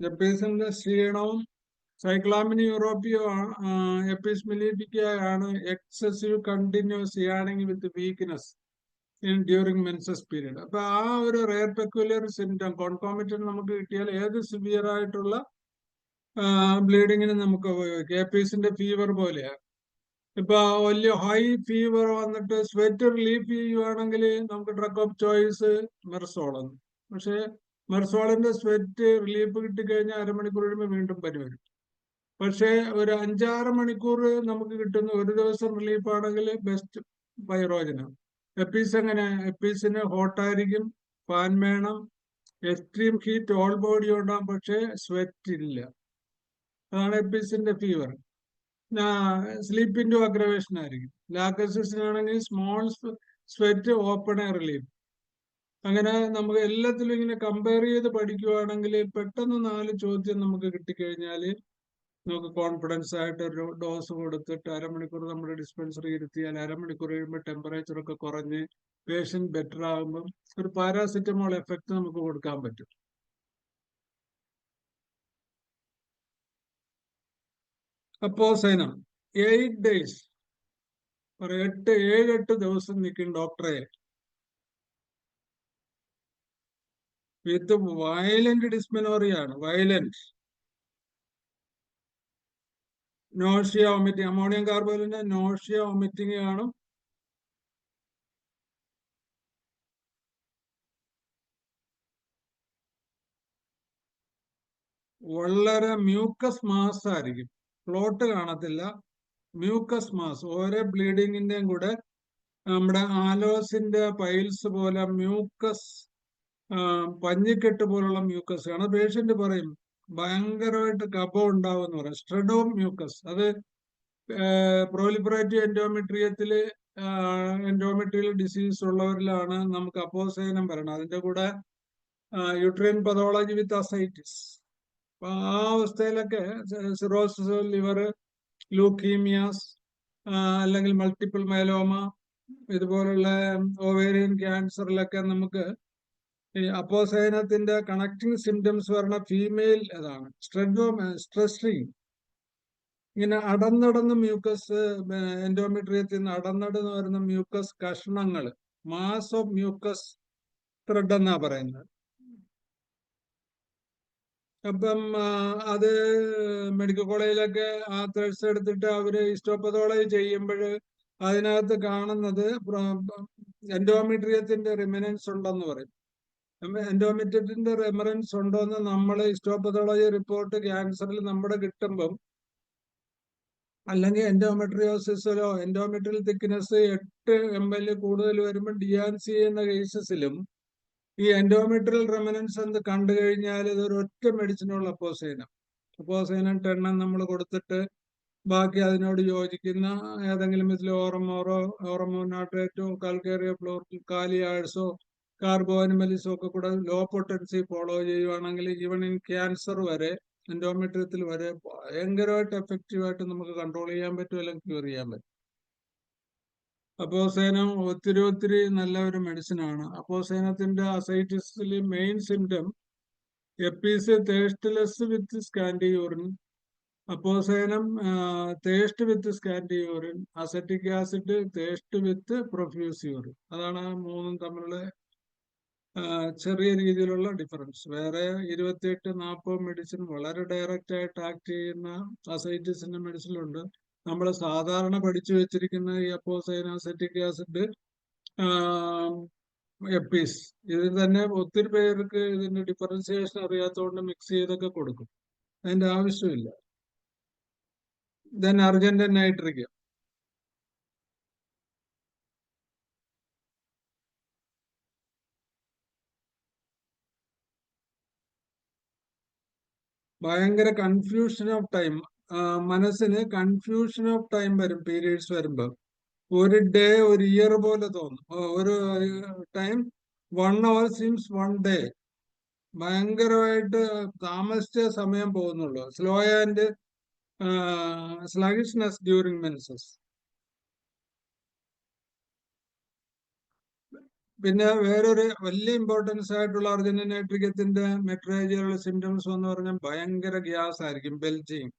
B: എപ്പീസിന്റെ ക്ഷീണവും സൈക്ലാമിനി യൂറോപ്പിയോ എപ്പിസ്മിലിറ്റിക്ക ആണ് excessive continuous yawning with weakness during menses period. അപ്പൊ ആ ഒരു rare peculiar symptom കോൺകോമിറ്റന്റ് നമുക്ക് കിട്ടിയാൽ ഏത് സിവിയർ ആയിട്ടുള്ള ബ്ലീഡിങ്ങിന് നമുക്ക് ഉപയോഗിക്കാം. എപ്പീസിന്റെ ഫീവർ പോലെയാണ്. ഇപ്പൊ വലിയ ഹൈ ഫീവർ വന്നിട്ട് സ്വെറ്റ് റിലീഫ് ചെയ്യുവാണെങ്കിൽ നമുക്ക് ഡ്രഗ് ഓഫ് ചോയ്സ് മെർസോളാണ്. പക്ഷെ മെർസോളിന്റെ സ്വെറ്റ് റിലീഫ് കിട്ടിക്കഴിഞ്ഞാൽ അരമണിക്കൂർ കഴിയുമ്പോൾ വീണ്ടും പനി വരും. പക്ഷെ ഒരു 5-6 മണിക്കൂർ നമുക്ക് കിട്ടുന്ന ഒരു ദിവസം റിലീഫ് ആണെങ്കിൽ ബെസ്റ്റ് പൈറോജനാണ്. എപ്പീസ് എങ്ങനെ? എപ്പീസിന് ഹോട്ടായിരിക്കും, ഫാൻ വേണം, എക്സ്ട്രീം ഹീറ്റ് ഓൾ ബോഡി ഉണ്ടാകും, പക്ഷെ സ്വെറ്റ് ഇല്ല. അതാണ് എപ്പീസിന്റെ ഫീവർ. സ്ലീപ്പ് ഇൻറ്റു അഗ്രവേഷൻ ആയിരിക്കും. ലാക്കസിസിനാണെങ്കിൽ small sweat, open air relief. അങ്ങനെ നമുക്ക് എല്ലാത്തിലും ഇങ്ങനെ കമ്പയർ ചെയ്ത് പഠിക്കുവാണെങ്കിൽ പെട്ടെന്ന് 4 ചോദ്യം നമുക്ക് കിട്ടിക്കഴിഞ്ഞാൽ നമുക്ക് കോൺഫിഡൻസ് ആയിട്ട് ഒരു ഡോസ് കൊടുത്തിട്ട് അരമണിക്കൂർ നമ്മുടെ ഡിസ്പെൻസറി ഇരുത്തിയാൽ അരമണിക്കൂർ കഴിയുമ്പോൾ ടെമ്പറേച്ചർ ഒക്കെ കുറഞ്ഞ് പേഷ്യന്റ് ബെറ്റർ ആകുമ്പം ഒരു പാരാസിറ്റമോൾ എഫക്ട് നമുക്ക് കൊടുക്കാൻ പറ്റും. അപ്പോസൈനം 8 days, 7-8 ദിവസം നിൽക്കും ഡോക്ടറെ വിത്ത് വയലന്റ് ഡിസ്മെനോറിയാണ്. വയലന്റ് നോഷ്യ, വോമിറ്റിംഗ്, അമോണിയം കാർബോണിന്റെ നോഷ്യ, വോമിറ്റിംഗ് കാണും. വളരെ മ്യൂക്കസ് മാസ് ആയിരിക്കും, ക്ലോട്ട് കാണത്തില്ല, മ്യൂക്കസ് മാസ്. ഓരോ ബ്ലീഡിങ്ങിന്റെയും കൂടെ നമ്മുടെ ആലോസിന്റെ പൈൽസ് പോലെ മ്യൂക്കസ്, പഞ്ഞിക്കെട്ട് പോലുള്ള മ്യൂക്കസ് ആണ്. പേഷ്യന്റ് പറയും ഭയങ്കരമായിട്ട് കഫം ഉണ്ടാവും എന്ന് പറയും. സ്ട്രെഡോ മ്യൂക്കസ്, അത് പ്രോലിഫറേറ്റീവ് എൻഡോമെട്രിയൽ ഡിസീസ് ഉള്ളവരിലാണ് നമുക്ക് അപ്പോസൈനം വരണം. അതിന്റെ കൂടെ യൂട്രൈൻ പതോളജി വിത്ത് അസൈറ്റിസ്. അപ്പൊ ആ അവസ്ഥയിലൊക്കെ സിറോസിസ് ലിവർ, ലൂക്കീമിയാസ്, അല്ലെങ്കിൽ മൾട്ടിപ്പിൾ മൈലോമ, ഇതുപോലുള്ള ഓവേറിയൻ ക്യാൻസറിലൊക്കെ നമുക്ക് ഈ അപ്പോസൈനത്തിന്റെ കണക്ടിങ് സിംറ്റംസ് പറഞ്ഞ ഫീമെയിൽ അതാണ് സ്ട്രെസ്. ഇങ്ങനെ അടന്നടന്ന് മ്യൂക്കസ് എൻഡോമെട്രിയത്തിൽ നിന്ന് അടന്നടന്ന് വരുന്ന മ്യൂക്കസ് കഷ്ണങ്ങൾ, മാസ് ഓഫ് മ്യൂക്കസ് ത്രെഡ് എന്നാ പറയുന്നത്. അപ്പം അത് മെഡിക്കൽ കോളേജിലൊക്കെ ആ ത്രെഡ്സ് എടുത്തിട്ട് അവര് ഹിസ്റ്റോപതോളജി ചെയ്യുമ്പോൾ അതിനകത്ത് കാണുന്നത് എൻഡോമെട്രിയത്തിന്റെ റിമനൻസ് ഉണ്ടെന്ന് പറയും. എൻഡോമെട്രിയത്തിന്റെ റിമനൻസ് ഉണ്ടോന്ന് നമ്മൾ ഹിസ്റ്റോപതോളജി റിപ്പോർട്ട് ക്യാൻസറിൽ നമ്മുടെ കിട്ടുമ്പം, അല്ലെങ്കിൽ എൻഡോമെട്രിയോസിസിലോ എൻഡോമെട്രിയൽ തിക്നെസ് 8 ml കൂടുതൽ വരുമ്പോൾ ഡിയാൻസി ചെയ്യുന്ന കേസസിലും ഈ എൻഡോമെട്രിയൽ റെമനൻസ് എന്ന് കണ്ടു കഴിഞ്ഞാൽ ഇതൊരു ഒറ്റ മെഡിസിനുള്ള അപ്പോസൈനം 10 നമ്മൾ കൊടുത്തിട്ട് ബാക്കി അതിനോട് യോജിക്കുന്ന ഏതെങ്കിലും ഇതിൽ ഓറമോനാട്രേറ്റോ കാൽക്കേറിയോ ഫ്ലോറിൽ കാലിയാഴ്സോ കാർബോനിമലിസോ ഒക്കെ കൂടെ ലോ പൊട്ടൻസി ഫോളോ ചെയ്യുവാണെങ്കിൽ ഈവൻ ഇൻ ക്യാൻസർ വരെ എൻഡോമെട്രിയത്തിൽ വരെ ഭയങ്കരമായിട്ട് എഫക്റ്റീവായിട്ട് നമുക്ക് കൺട്രോൾ ചെയ്യാൻ പറ്റും, അല്ലെങ്കിൽ ക്യൂർ ചെയ്യാൻ പറ്റും. അപ്പോസൈനം ഒത്തിരി നല്ല ഒരു മെഡിസിൻ ആണ്. അപ്പോസൈനത്തിന്റെ അസൈറ്റിസിൽ മെയിൻ സിംറ്റം എപ്പീസ് തേസ്റ്റ്ലെസ് വിത്ത് സ്കാൻഡി യൂറിൻ, അപ്പോസൈനം തേസ്റ്റ് വിത്ത് സ്കാൻഡി യൂറിൻ, അസറ്റിക് ആസിഡ് തേസ്റ്റ് വിത്ത് പ്രൊഫ്യൂസ് യൂറിൻ. അതാണ് മൂന്നും തമ്മിലുള്ള ചെറിയ രീതിയിലുള്ള ഡിഫറൻസ്. വേറെ 28-40 മെഡിസിൻ വളരെ ഡയറക്റ്റ് ആയിട്ട് ആക്ട് ചെയ്യുന്ന അസൈറ്റിസിന്റെ മെഡിസിനുണ്ട്. നമ്മൾ സാധാരണ പഠിച്ചു വെച്ചിരിക്കുന്ന ഈ അപ്പോസൈൻ, അസറ്റിക് ആസിഡ്, എപ്പീസ്, ഇതിൽ തന്നെ ഒത്തിരി പേർക്ക് ഇതിന്റെ ഡിഫറൻസിയേഷൻ അറിയാത്തതുകൊണ്ട് മിക്സ് ചെയ്തൊക്കെ കൊടുക്കും. അതിന്റെ ആവശ്യമില്ല. ദെൻ അർജന്റൈൻ നൈട്രിക്, ഭയങ്കര കൺഫ്യൂഷൻ ഓഫ് ടൈം. മനസ്സിന് കൺഫ്യൂഷൻ ഓഫ് ടൈം വരും പീരീഡ്സ് വരുമ്പോ. ഒരു ഡേ ഒരു ഇയർ പോലെ തോന്നും. ഒരു ടൈം 1 hour സീംസ് 1 day. ഭയങ്കരമായിട്ട് താമസിച്ച സമയം പോകുന്നുള്ളൂ. Slow and sluggishness during menses. പിന്നെ വേറൊരു വലിയ ഇമ്പോർട്ടൻസ് ആയിട്ടുള്ള അർജന്റൈൻ നൈട്രികത്തിന്റെ മെട്രേജിയുള്ള സിംറ്റംസ് എന്ന് പറഞ്ഞാൽ ഭയങ്കര ഗ്യാസ് ആയിരിക്കും, ബെൽജിങ്.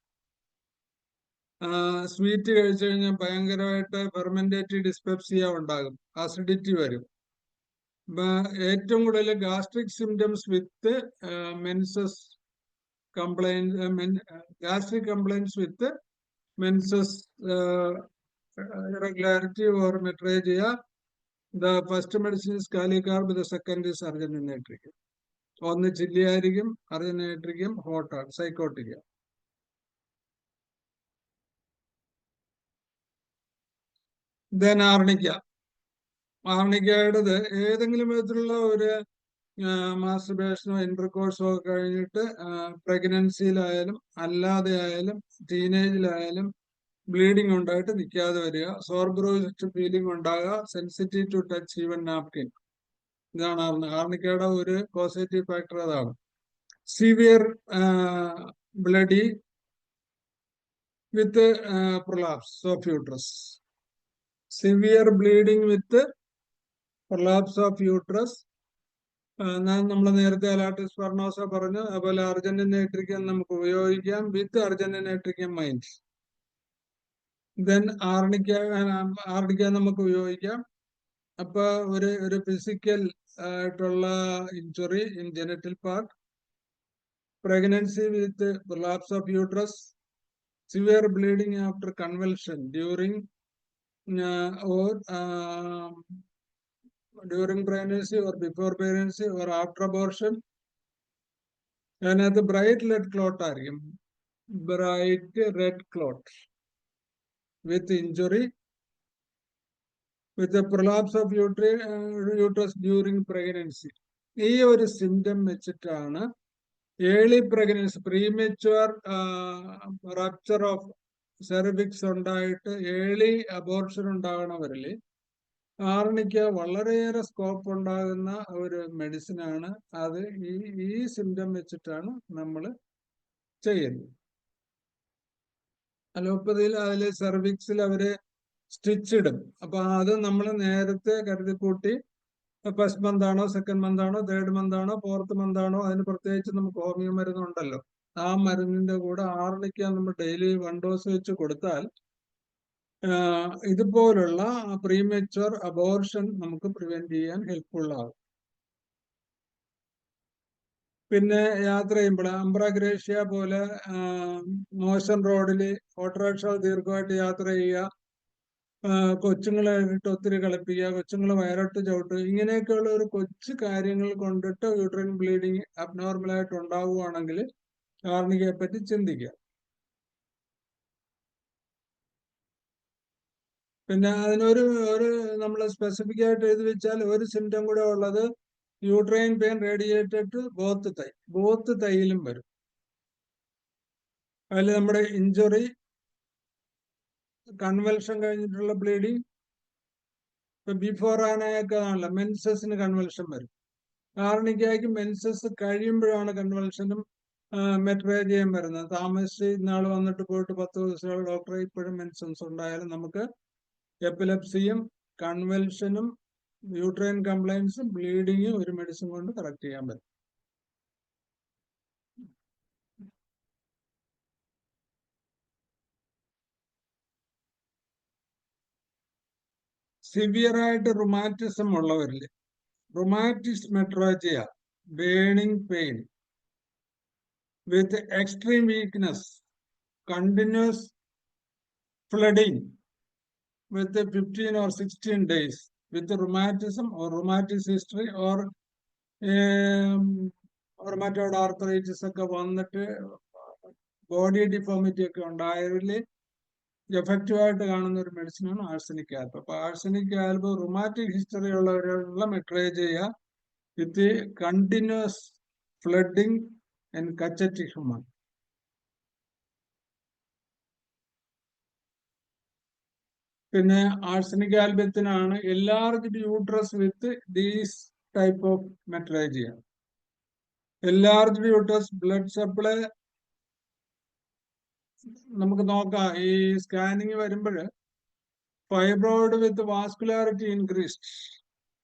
B: സ്വീറ്റ് കഴിച്ചു കഴിഞ്ഞാൽ ഭയങ്കരമായിട്ട് ഫെർമെന്റേറ്റീവ് ഡിസ്പെപ്സിയ ഉണ്ടാകും, അസിഡിറ്റി വരും. ഏറ്റവും കൂടുതൽ gastric symptoms with menses gastric complaints with menses irregularity or metrorrhagia. The first medicine is Calicarb, the second is Argentine nitricum. ഒന്ന് ചില്ലി ആയിരിക്കും, അർജന്റൈൻ നൈട്രിക്കം ഹോട്ടാണ്, സൈക്കോട്ടിക്ക. ദെൻ ആർണിക്കയുടേത് ഏതെങ്കിലും വിധത്തിലുള്ള ഒരു മാസ്റ്റർബേഷനോ ഇന്റർകോഴ്സോ കഴിഞ്ഞിട്ട് പ്രഗ്നൻസിയിലായാലും അല്ലാതെ ആയാലും ടീനേജിലായാലും ബ്ലീഡിങ് ഉണ്ടായിട്ട് നിൽക്കാതെ വരിക, സോർബ്രോയിസ്റ്റ് ഫീലിംഗ് ഉണ്ടാകുക, sensitive to touch even napkin. ഇതാണ് ആർണിക്കയുടെ ഒരു പോസിറ്റീവ് ഫാക്ടർ. അതാണ് severe bloody with prolapse of uterus, severe bleeding with prolapse of uterus. നമ്മൾ നേരത്തെ അലാട്ടിസ് ഫെർണോസ പറഞ്ഞു. അതുപോലെ അർജന്റൈൻ നൈട്രിക്കം നമുക്ക് ഉപയോഗിക്കാം with argentum nitricum menses. Then arnica നമുക്ക് ഉപയോഗിക്കാം. അപ്പൊ ഒരു ഫിസിക്കൽ ആയിട്ടുള്ള injury in genital part, pregnancy with prolapse of uterus, severe bleeding after convulsion during during pregnancy or before pregnancy or after abortion. അതിനകത്ത് bright red clot ആയിരിക്കും, bright red clot with injury with prolapse of uterus during pregnancy. ഈ ഒരു symptom വെച്ചിട്ടാണ് early pregnancy, premature rupture of cervix ഉണ്ടായിട്ട് early abortion ഉണ്ടാകണവരിൽ arnica വളരെയേറെ scope ഉണ്ടാകുന്ന ഒരു മെഡിസിനാണ്. അത് ഈ സിംറ്റം വെച്ചിട്ടാണ് നമ്മൾ ചെയ്യുന്നത്. അലോപ്പതിയിൽ അതിൽ സെർവിക്സിൽ അവര് സ്റ്റിച്ച് ഇടും. അപ്പൊ അത് നമ്മൾ നേരത്തെ കരുതിക്കൂട്ടി ഫസ്റ്റ് മന്ത് ആണോ, സെക്കൻഡ് മന്ത് ആണോ, തേർഡ് മന്ത് ആണോ, ഫോർത്ത് മന്ത് ആണോ, അതിന് പ്രത്യേകിച്ച് നമുക്ക് ഹോമിയോ മരുന്നുണ്ടല്ലോ. ആ മരുന്നിന്റെ കൂടെ ആർണിക്ക നമ്മൾ ഡെയിലി 1 ഡോസ് വെച്ച് കൊടുത്താൽ ഇതുപോലുള്ള പ്രീമച്വർ അബോർഷൻ നമുക്ക് പ്രിവെന്റ് ചെയ്യാൻ ഹെൽപ്ഫുൾ ആകും. പിന്നെ യാത്ര ചെയ്യുമ്പോൾ അംബ്രാഗ്രേഷ്യ പോലെ മോശൻ റോഡിൽ ഓട്ടോറിക്ഷ ദീർഘമായിട്ട് യാത്ര ചെയ്യുക, കൊച്ചുങ്ങളെ ഇട്ട് ഒത്തിരി കളിപ്പിക്കുക, കൊച്ചുങ്ങളെ വയറോട്ട് ചവിട്ടുക, ഇങ്ങനെയൊക്കെയുള്ള ഒരു കൊച്ചു കാര്യങ്ങൾ കൊണ്ടിട്ട് യൂട്രൈൻ ബ്ലീഡിങ് അബ്നോർമലായിട്ട് ഉണ്ടാവുകയാണെങ്കിൽ കാർണികയെ പറ്റി ചിന്തിക്കുക. പിന്നെ അതിനൊരു നമ്മൾ സ്പെസിഫിക് ആയിട്ട് എഴുതി വെച്ചാൽ ഒരു സിംറ്റം കൂടെ ഉള്ളത് uterine pain radiated to both തൈയിലും വരും. അതിൽ നമ്മുടെ ഇഞ്ചുറി, കൺവൽഷൻ കഴിഞ്ഞിട്ടുള്ള ബ്ലീഡിങ്, ഇപ്പൊ ബിഫോർ ആനയൊക്കെ ആണല്ലോ മെൻസസിന് കൺവൽഷൻ വരും. കാർണികയ്ക്ക് മെൻസസ് കഴിയുമ്പോഴാണ് കൺവൽഷനും മെട്രേജിയം വരുന്നത്. താമസിച്ച് ഇന്നാൾ വന്നിട്ട് പോയിട്ട് 10 ദിവസം ഡോക്ടറെ ഇപ്പോഴും മെൻസസ് ഉണ്ടായാലും നമുക്ക് എപ്പിലെപ്സിയും കൺവൽഷനും യൂട്രൈൻ കംപ്ലൈൻസും ബ്ലീഡിങ്ങും ഒരു മെഡിസിൻ കൊണ്ട് കറക്റ്റ് ചെയ്യാൻ പറ്റും. സിവിയർ ആയിട്ട് റുമാറ്റിസം ഉള്ളവരിൽ rheumatic metrorrhagia, burning pain with extreme weakness, continuous flooding with 15 or 16 days, with rheumatism or rheumatic history or rheumatoid arthritis ഒക്കെ വന്നിട്ട് ബോഡി ഡിഫോമിറ്റി ഒക്കെ ഉണ്ടായതിൽ എഫക്റ്റീവായിട്ട് കാണുന്ന ഒരു മെഡിസിനാണ് ആഴ്സനിക് ആൽബ്. അപ്പൊ ആഴ്സനിക് ആൽബ് റുമാറ്റിക് ഹിസ്റ്ററി ഉള്ളവരുള്ള metrorrhagia with continuous flooding and cachectic human. പിന്നെ ആഴ്സനിക് ആൽബത്തിനാണ് enlarged uterus with these type of metrorrhagia. Enlarged uterus blood supply നമുക്ക് നോക്കാം. ഈ സ്കാനിങ് വരുമ്പോൾ fibroid with vascularity increased.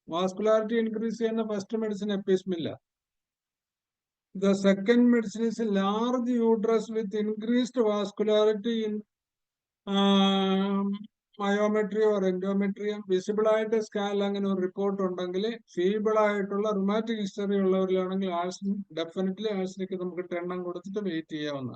B: Vascularity increase ചെയ്യുന്ന first medicine apis mellifica. The second medicine is a large uterus with increased vascularity in myometrium or endometrium. Visible ആയിട്ട് സ്കാനിൽ അങ്ങനെ ഒരു report ഉണ്ടെങ്കിൽ, ഫീബിൾ ആയിട്ടുള്ള റുമാറ്റിക് ഹിസ്റ്ററി ഉള്ളവരിലാണെങ്കിൽ ഡെഫിനറ്റ്ലി ആഴ്സനിക്ക് നമുക്ക് 10 കൊടുത്തിട്ട് വെയിറ്റ് ചെയ്യാവുന്ന.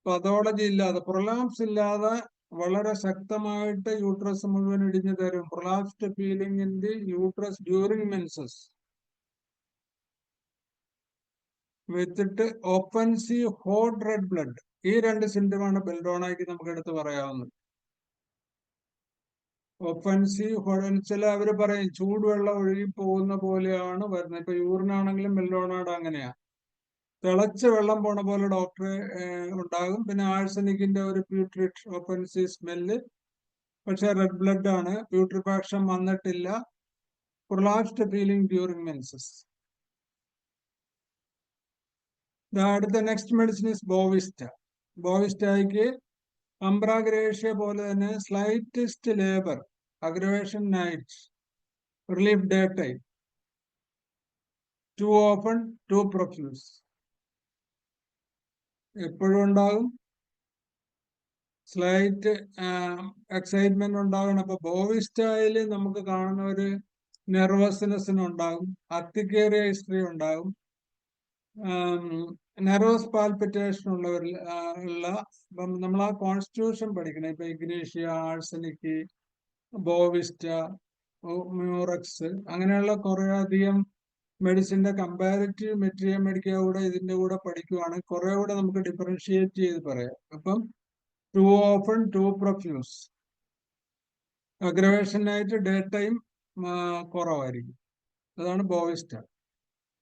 B: പതോളജി ഇല്ലാതെ, പ്രൊലാപ്സ് ഇല്ലാതെ വളരെ ശക്തമായിട്ട് യൂട്രസ് മുഴുവൻ ഇടിഞ്ഞു തരും. Prolapsed feeling in the uterus during menses വെച്ചിട്ട് ഒഫൻസീവ് ഹോട്ട് റെഡ് ബ്ലഡ്. ഈ 2 സിംറ്റമാണ് ബെൽഡോണയ്ക്ക് നമുക്ക് എടുത്ത് പറയാവുന്നത്. ഒഫൻസീവ് ചില അവര് പറയും ചൂടുവെള്ളം ഒഴുകി പോകുന്ന പോലെയാണ് വരുന്നത്. ഇപ്പൊ യൂറിനാണെങ്കിലും ബെൽഡോണയുടെ അങ്ങനെയാ, തിളച്ച വെള്ളം പോണ പോലെ ഡോക്ടറെ ഉണ്ടാകും. പിന്നെ ആഴ്സനിക്കിന്റെ ഒരു പ്യൂട്രിഡ് ഒഫൻസീവ് സ്മെല്ല്, പക്ഷെ റെഡ് ബ്ലഡ് ആണ്, പ്യൂട്രിഫാക്ഷൻ വന്നിട്ടില്ല, പ്രൊലാപ്സ്ഡ് ഫീലിംഗ് ഡ്യൂറിങ് മെൻസസ്. അടുത്ത നെക്സ്റ്റ് മെഡിസിൻ ഇസ് ബോവിസ്റ്റ. ബോവിസ്റ്റയ്ക്ക് അംബ്രാഗ്രേഷ്യ പോലെ തന്നെ slightest labour, aggravation night, relief day time, too open too profuse എപ്പോഴും ഉണ്ടാകും. സ്ലൈറ്റ് എക്സൈറ്റ്മെന്റ് ഉണ്ടാകണം. അപ്പൊ ബോവിസ്റ്റയിൽ നമുക്ക് കാണുന്ന ഒരു നെർവസ്നെസ്സിനുണ്ടാകും, അത്തിക്കേറിയ ഹിസ്റ്ററി ഉണ്ടാകും, നെർവസ് പാൽപിറ്റേഷൻ ഉള്ളവരിൽ ഉള്ള. നമ്മൾ ആ കോൺസ്റ്റിറ്റ്യൂഷൻ പഠിക്കണം. ഇപ്പൊ ഇഗ്നീഷ്യ, ആഴ്സനിക്, ബോവിസ്റ്റ, മ്യൂറക്സ്, അങ്ങനെയുള്ള കുറെ അധികം മെഡിസിന്റെ കമ്പാരിറ്റീവ് മെറ്റീരിയൽ മെഡിക്കൽ കൂടെ ഇതിന്റെ കൂടെ പഠിക്കുവാണെങ്കിൽ കുറെ കൂടെ നമുക്ക് ഡിഫറൻഷിയേറ്റ് ചെയ്ത് പറയാം. അപ്പം ടു ഓപ്പൺ ടു പ്രൊഫ്യൂസ്, അഗ്രവേഷനായിട്ട് ഡേ ടൈം കുറവായിരിക്കും. അതാണ് ബോവിസ്റ്റ.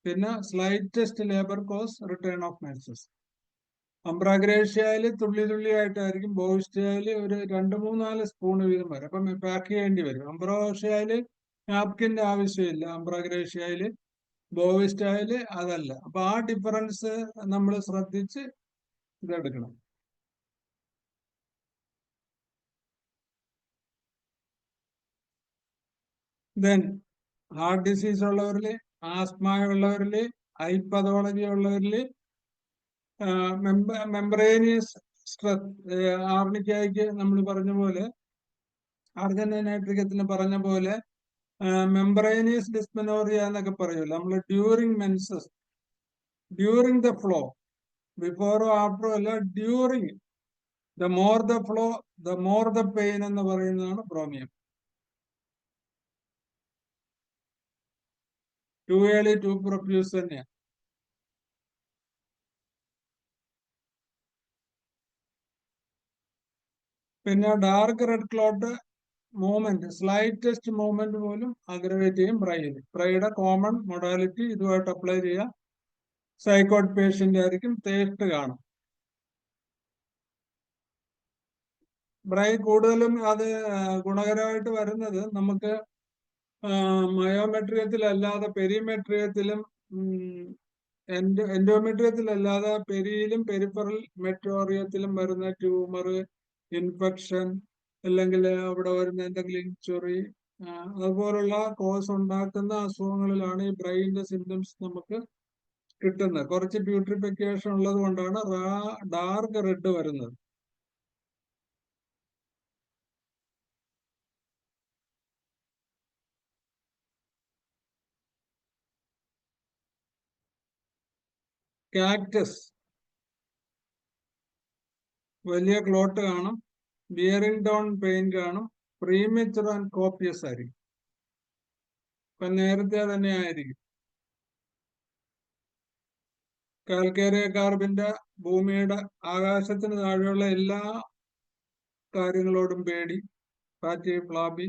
B: പിന്നെ slightest labour cause return of menses. അംബ്രാഗ്രേഷ്യയില് തുള്ളി തുള്ളിയായിട്ടായിരിക്കും. ബോവിസ്റ്റയില് ഒരു 2-3-4 സ്പൂൺ വീതം വരും. അപ്പം പാക്ക് ചെയ്യേണ്ടി വരും. അംബ്രോഷ്യയില് നാപ്കിന്റെ ആവശ്യമില്ല. അംബ്രാഗ്രേഷ്യയില്, ബോവിസ്റ്റയില് അതല്ല. അപ്പൊ ആ ഡിഫറൻസ് നമ്മൾ ശ്രദ്ധിച്ച് ഇതെടുക്കണം. ദെൻ ഹാർട്ട് ഡിസീസ് ഉള്ളവരില്, ആസ്മ ഉള്ളവരില്, ഹൈപ്പതോളജി ഉള്ളവരില്, മെംബ്രേനിയസ് സ്ട്രെസ്, ആർണിക്കായ്ക്ക് നമ്മൾ പറഞ്ഞ പോലെ, ആർഗനൈട്രിക്കത്തിന് പറഞ്ഞ പോലെ, മെംബ്രേനിയസ് ഡിസ്മെനോറിയ എന്നൊക്കെ പറയുമല്ലോ നമ്മൾ. During menses, during the flow, ബിഫോറോ ആഫ്റ്ററോ അല്ല, during. The more the flow the more the pain എന്ന് പറയുന്നതാണ് bromium. Too early too profuse തന്നെയാണ്. പിന്നെ dark red clot movement, slightest movement പോലും അഗ്രവേറ്റ് ചെയ്യും ബ്രൈയിൽ. ബ്രൈയുടെ കോമൺ മൊഡാലിറ്റി ഇതുമായിട്ട് അപ്ലൈ ചെയ്യുക. സൈക്കോട്ട് പേഷ്യന്റ് ആയിരിക്കും, തേഷ്ട് കാണും. ബ്രൈ കൂടുതലും അത് ഗുണകരമായിട്ട് വരുന്നത് നമുക്ക് മയോമെട്രിയത്തിലല്ലാതെ പെരിമെട്രിയത്തിലും, എൻഡോമെട്രിയത്തിലല്ലാതെ പെരിയിലും പെരിഫറൽ മെട്രോറിയത്തിലും വരുന്ന ട്യൂമർ, ഇൻഫെക്ഷൻ, അല്ലെങ്കിൽ അവിടെ വരുന്ന എന്തെങ്കിലും ഇൻജുറി, അതുപോലുള്ള കോസ് ഉണ്ടാക്കുന്ന അസുഖങ്ങളിലാണ് ഈ ബ്രൈൻ്റെ സിംറ്റംസ് നമുക്ക് കിട്ടുന്നത്. കുറച്ച് ബ്യൂട്ടിഫിക്കേഷൻ ഉള്ളത് കൊണ്ടാണ് ഡാർക്ക് റെഡ് വരുന്നത്. കാക്ടസ് വലിയ ക്ലോട്ട് കാണും, ബിയറിംഗ് ഡൗൺ പെയിൻ കാണും, പ്രീമച്ചുർ ആൻഡ് കോപ്പിയസ് ആയിരിക്കും. ഇപ്പൊ നേരത്തെ തന്നെ ആയിരിക്കും. കാൽക്കേറിയ കാർബിന്റെ ഭൂമിയുടെ ആകാശത്തിന് താഴെയുള്ള എല്ലാ കാര്യങ്ങളോടും പേടി, fatty flabby,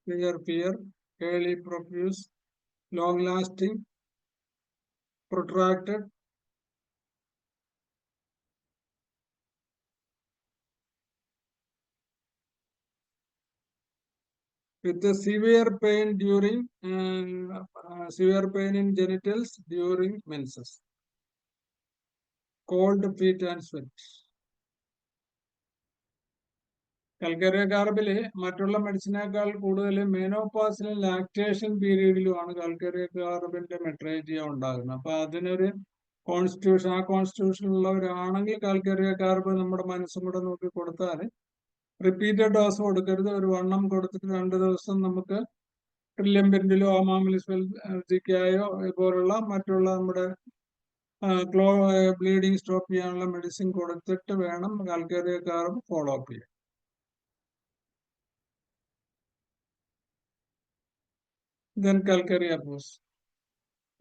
B: fear, early profuse, long lasting, protracted, with a severe pain in genitals during menses, cold feet and sweat. കൽക്കേറിയ കാർബില് മറ്റുള്ള മെഡിസിനേക്കാൾ കൂടുതൽ മെനോപാസിലും ലാക്ടേഷൻ പീരീഡിലുമാണ് കൽക്കേറിയ കാർബിന്റെ മെട്രേജിയ ഉണ്ടാകുന്നത്. അപ്പൊ അതിനൊരു കോൺസ്റ്റിറ്റ്യൂഷൻ, ആ കോൺസ്റ്റിറ്റ്യൂഷൻ ഉള്ളവരാണെങ്കിൽ കൽക്കേറിയ കാർബ് നമ്മുടെ മനസ്സും കൂടെ നോക്കി കൊടുത്താൽ, റിപ്പീറ്റഡ് ഡോസ് കൊടുക്കരുത്. ഒരു 1 കൊടുത്തിട്ട് 2 ദിവസം നമുക്ക് ട്രില്യം പെൻഡിലോ അമാമിലിസ്വൽജിക്കായോ ഇതുപോലുള്ള മറ്റുള്ള നമ്മുടെ ബ്ലീഡിങ് സ്റ്റോപ്പ് ചെയ്യാനുള്ള മെഡിസിൻ കൊടുത്തിട്ട് വേണം കൽക്കേറിയ കാർബ് ഫോളോ അപ്പ് ചെയ്യാൻ. Then calcarea pose.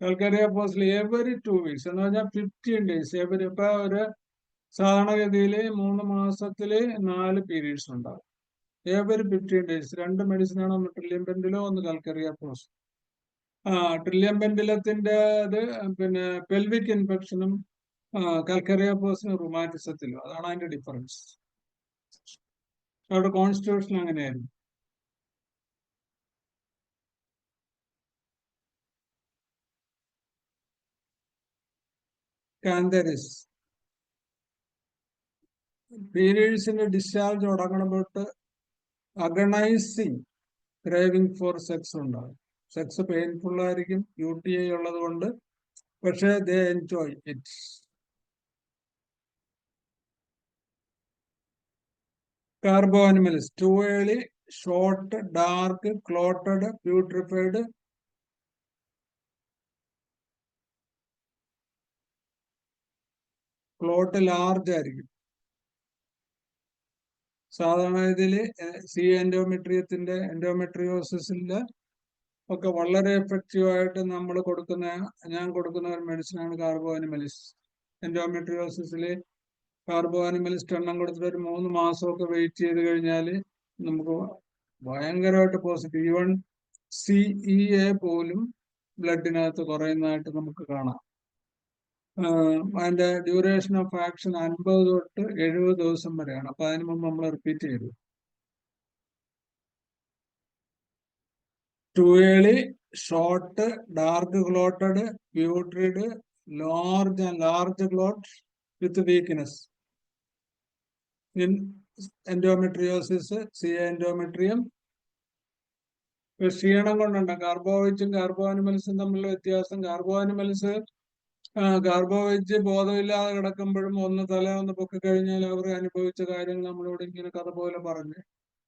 B: Calcarea pose every 2 weeks എന്ന് പറഞ്ഞാൽ 15 days. ഇപ്പൊ ഒരു സാധാരണഗതിയിൽ 3 മാസത്തില് 4 പീരീഡ്സ് ഉണ്ടാവും. every 15 days 2 മെഡിസിനാണ്, ഒന്ന് ട്രില്യം പെൻഡിലോ, ഒന്ന് കൽക്കേറിയ പോസ്. ട്രില്യം പെൻഡിലത്തിന്റെ പിന്നെ പെൽവിക് ഇൻഫെക്ഷനും കൽക്കേറിയ പോസിനും റുമാറ്റിസത്തിലും. അതാണ് അതിന്റെ ഡിഫറൻസ്. അവിടെ കോൺസ്റ്റിറ്റ്യൂഷൻ അങ്ങനെയായിരുന്നു. കാന്തരിസ് പീരീഡ്സിന്റെ ഡിസ്ചാർജ് തുടങ്ങുമ്പോട്ട് അഗണൈസിങ് ക്രേവിംഗ് ഫോർ സെക്സ് ഉണ്ടാകും. സെക്സ് പെയിൻഫുൾ ആയിരിക്കും, UTI ഉള്ളത് കൊണ്ട്, പക്ഷേ they enjoy it. Carbo animalis too early, short, dark, clotted, putrefied, clot large ആയിരിക്കും. സാധാരണ ഇതില് എൻഡോമെട്രിയോസിന്റെ ഒക്കെ വളരെ എഫക്റ്റീവ് ആയിട്ട് ഞാൻ കൊടുക്കുന്ന ഒരു മെഡിസിനാണ് കാർബോ അനിമലിസ്. എൻഡോമെട്രിയോസിസില് കാർബോ അനിമലിസ്റ്റ് എണ്ണം കൊടുത്തിട്ട് ഒരു 3 മാസമൊക്കെ വെയിറ്റ് ചെയ്ത് കഴിഞ്ഞാൽ നമുക്ക് ഭയങ്കരമായിട്ട് പോസിറ്റീവ്, ഈവൻ CEA പോലും ബ്ലഡിനകത്ത് കുറയുന്നതായിട്ട് നമുക്ക് കാണാം. അതിന്റെ ഡ്യൂറേഷൻ ഓഫ് ആക്ഷൻ 50 തൊട്ട് 70 ദിവസം വരെയാണ്. അപ്പൊ അതിന് മുമ്പ് നമ്മൾ റിപ്പീറ്റ് ചെയ്തു. Too early, short, dark clotted, putrid, large clot with weakness in endometriosis, endometrium. ക്ഷീണം കൊണ്ടുണ്ട്. കാർബോവൈറ്റും കാർബോ ആനിമൽസും തമ്മിലുള്ള വ്യത്യാസം, കാർബോ ആനിമൽസ് കാർബോവൈറ്റ് ബോധമില്ലാതെ കിടക്കുമ്പോഴും ഒന്ന് തല ഒന്ന് പൊക്കി കഴിഞ്ഞാൽ അവർ അനുഭവിച്ച കാര്യങ്ങൾ നമ്മളോട് ഇങ്ങനെ കഥ പോലെ പറഞ്ഞ്,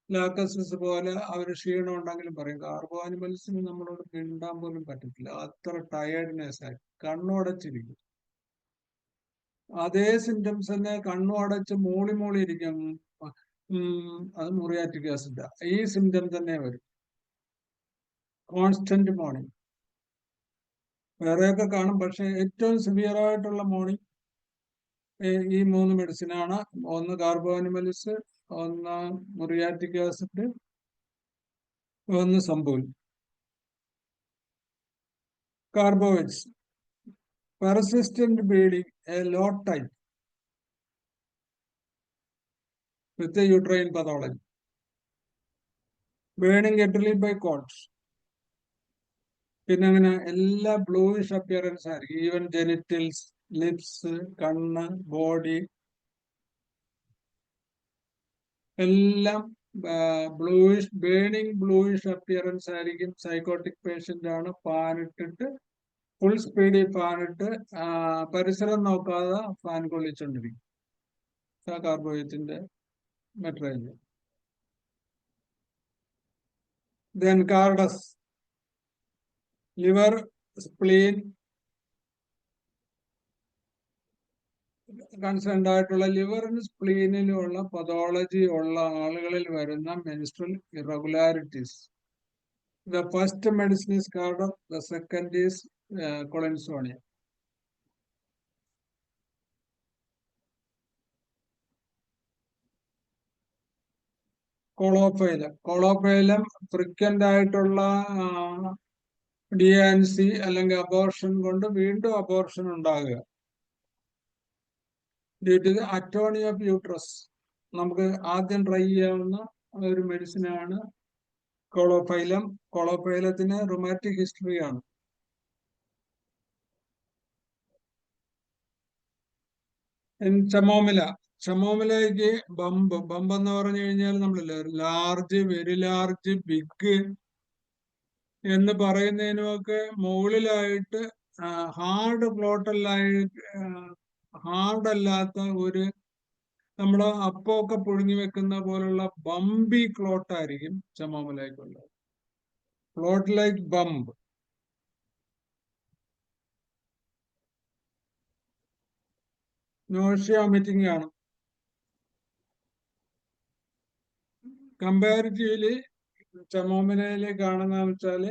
B: ലാക്കസിസ് പോലെ അവർ ക്ഷീണം ഉണ്ടെങ്കിലും പറയും. കാർബോ ആനിമൽസിന് നമ്മളോട് മിണ്ടാൻ പോലും പറ്റത്തില്ല, അത്ര ടയേർഡ്നെസ് ആയി, കണ്ണുടച്ചിരിക്കും. അതേ സിംറ്റംസ് തന്നെ കണ്ണു അടച്ച് മൂളി ഇരിക്കും. അത് മുറിയാറ്റിക് ആസിഡ്. ഈ സിംറ്റം തന്നെ വരും. കോൺസ്റ്റന്റ് മോർണിംഗ് വേറെയൊക്കെ കാണും, പക്ഷെ ഏറ്റവും സിവിയർ ആയിട്ടുള്ള മോർണിംഗ് ഈ 3 മെഡിസിനാണ്. ഒന്ന് കാർബോ ആനിമൽസ്, ഒന്ന് മുറിയാറ്റിക് ആസിഡ്, ഒന്ന് സംഭൂൽ. കാർബോവൈറ്റ്സ്, persistent bleeding, a low type with uterine pathology, burning utterly by colds. പിന്നെ അങ്ങനെ എല്ലാ ബ്ലൂയിഷ് അപ്പിയറൻസ് ആയിരിക്കും. ഈവൻ ജെനിറ്റൽസ്, ലിപ്സ്, കണ്ണ്, ബോഡി എല്ലാം ബ്ലൂയിഷ്, ബേണിംഗ് ബ്ലൂയിഷ് അപ്പിയറൻസ് ആയിരിക്കും. സൈക്കോട്ടിക് പേഷ്യന്റ് ആണ്. ഫാനിട്ടിട്ട് ഫുൾ സ്പീഡിൽ ഫാനിട്ട് പരിസരം നോക്കാതെ ഫാൻ കൊള്ളിച്ചോണ്ടിരിക്കും. കാർബോഹൈഡ്രേറ്റിന്റെ മെട്രേഞ്ച്. Then carduus, liver, spleen concerned ആയിട്ടുള്ള ലിവറിന് സ്പ്ലീനിലുള്ള പതോളജി ഉള്ള ആളുകളിൽ വരുന്ന menstrual irregularities. The first medicine is കാർഡർ, the second is കൊളൻസോണിയ. Caulophyllum frequent ആയിട്ടുള്ള DNC അല്ലെങ്കിൽ അബോർഷൻ കൊണ്ട് വീണ്ടും അബോർഷൻ ഉണ്ടാകുക. Due to atony of uterus. നമുക്ക് ആദ്യം ട്രൈ ചെയ്യാവുന്ന ഒരു മെഡിസിനാണ് കോളോഫൈലം. കോളോഫൈലത്തിന് റൊമാറ്റിക് ഹിസ്റ്ററിയാണ്. ചമോമിലയ്ക്ക് ബമ്പ് എന്ന് പറഞ്ഞു കഴിഞ്ഞാൽ നമ്മൾ ലാർജ്, വെരി ലാർജ്, ബിഗ് എന്ന് പറയുന്നതിനുമൊക്കെ മുകളിലായിട്ട് ഹാർഡ് ഹാർഡല്ലാത്ത ഒരു നമ്മള് അപ്പമൊക്കെ പുഴുങ്ങി വെക്കുന്ന പോലുള്ള ബമ്പി ക്ലോട്ട് ആയിരിക്കും ചമോമിലയ്ക്കുള്ളത്. Clot like bump. Nausea, vomiting ആണ്. കമ്പാരിറ്റീവ്ലി ചമോമിലയിൽ കാണുന്ന വെച്ചാല്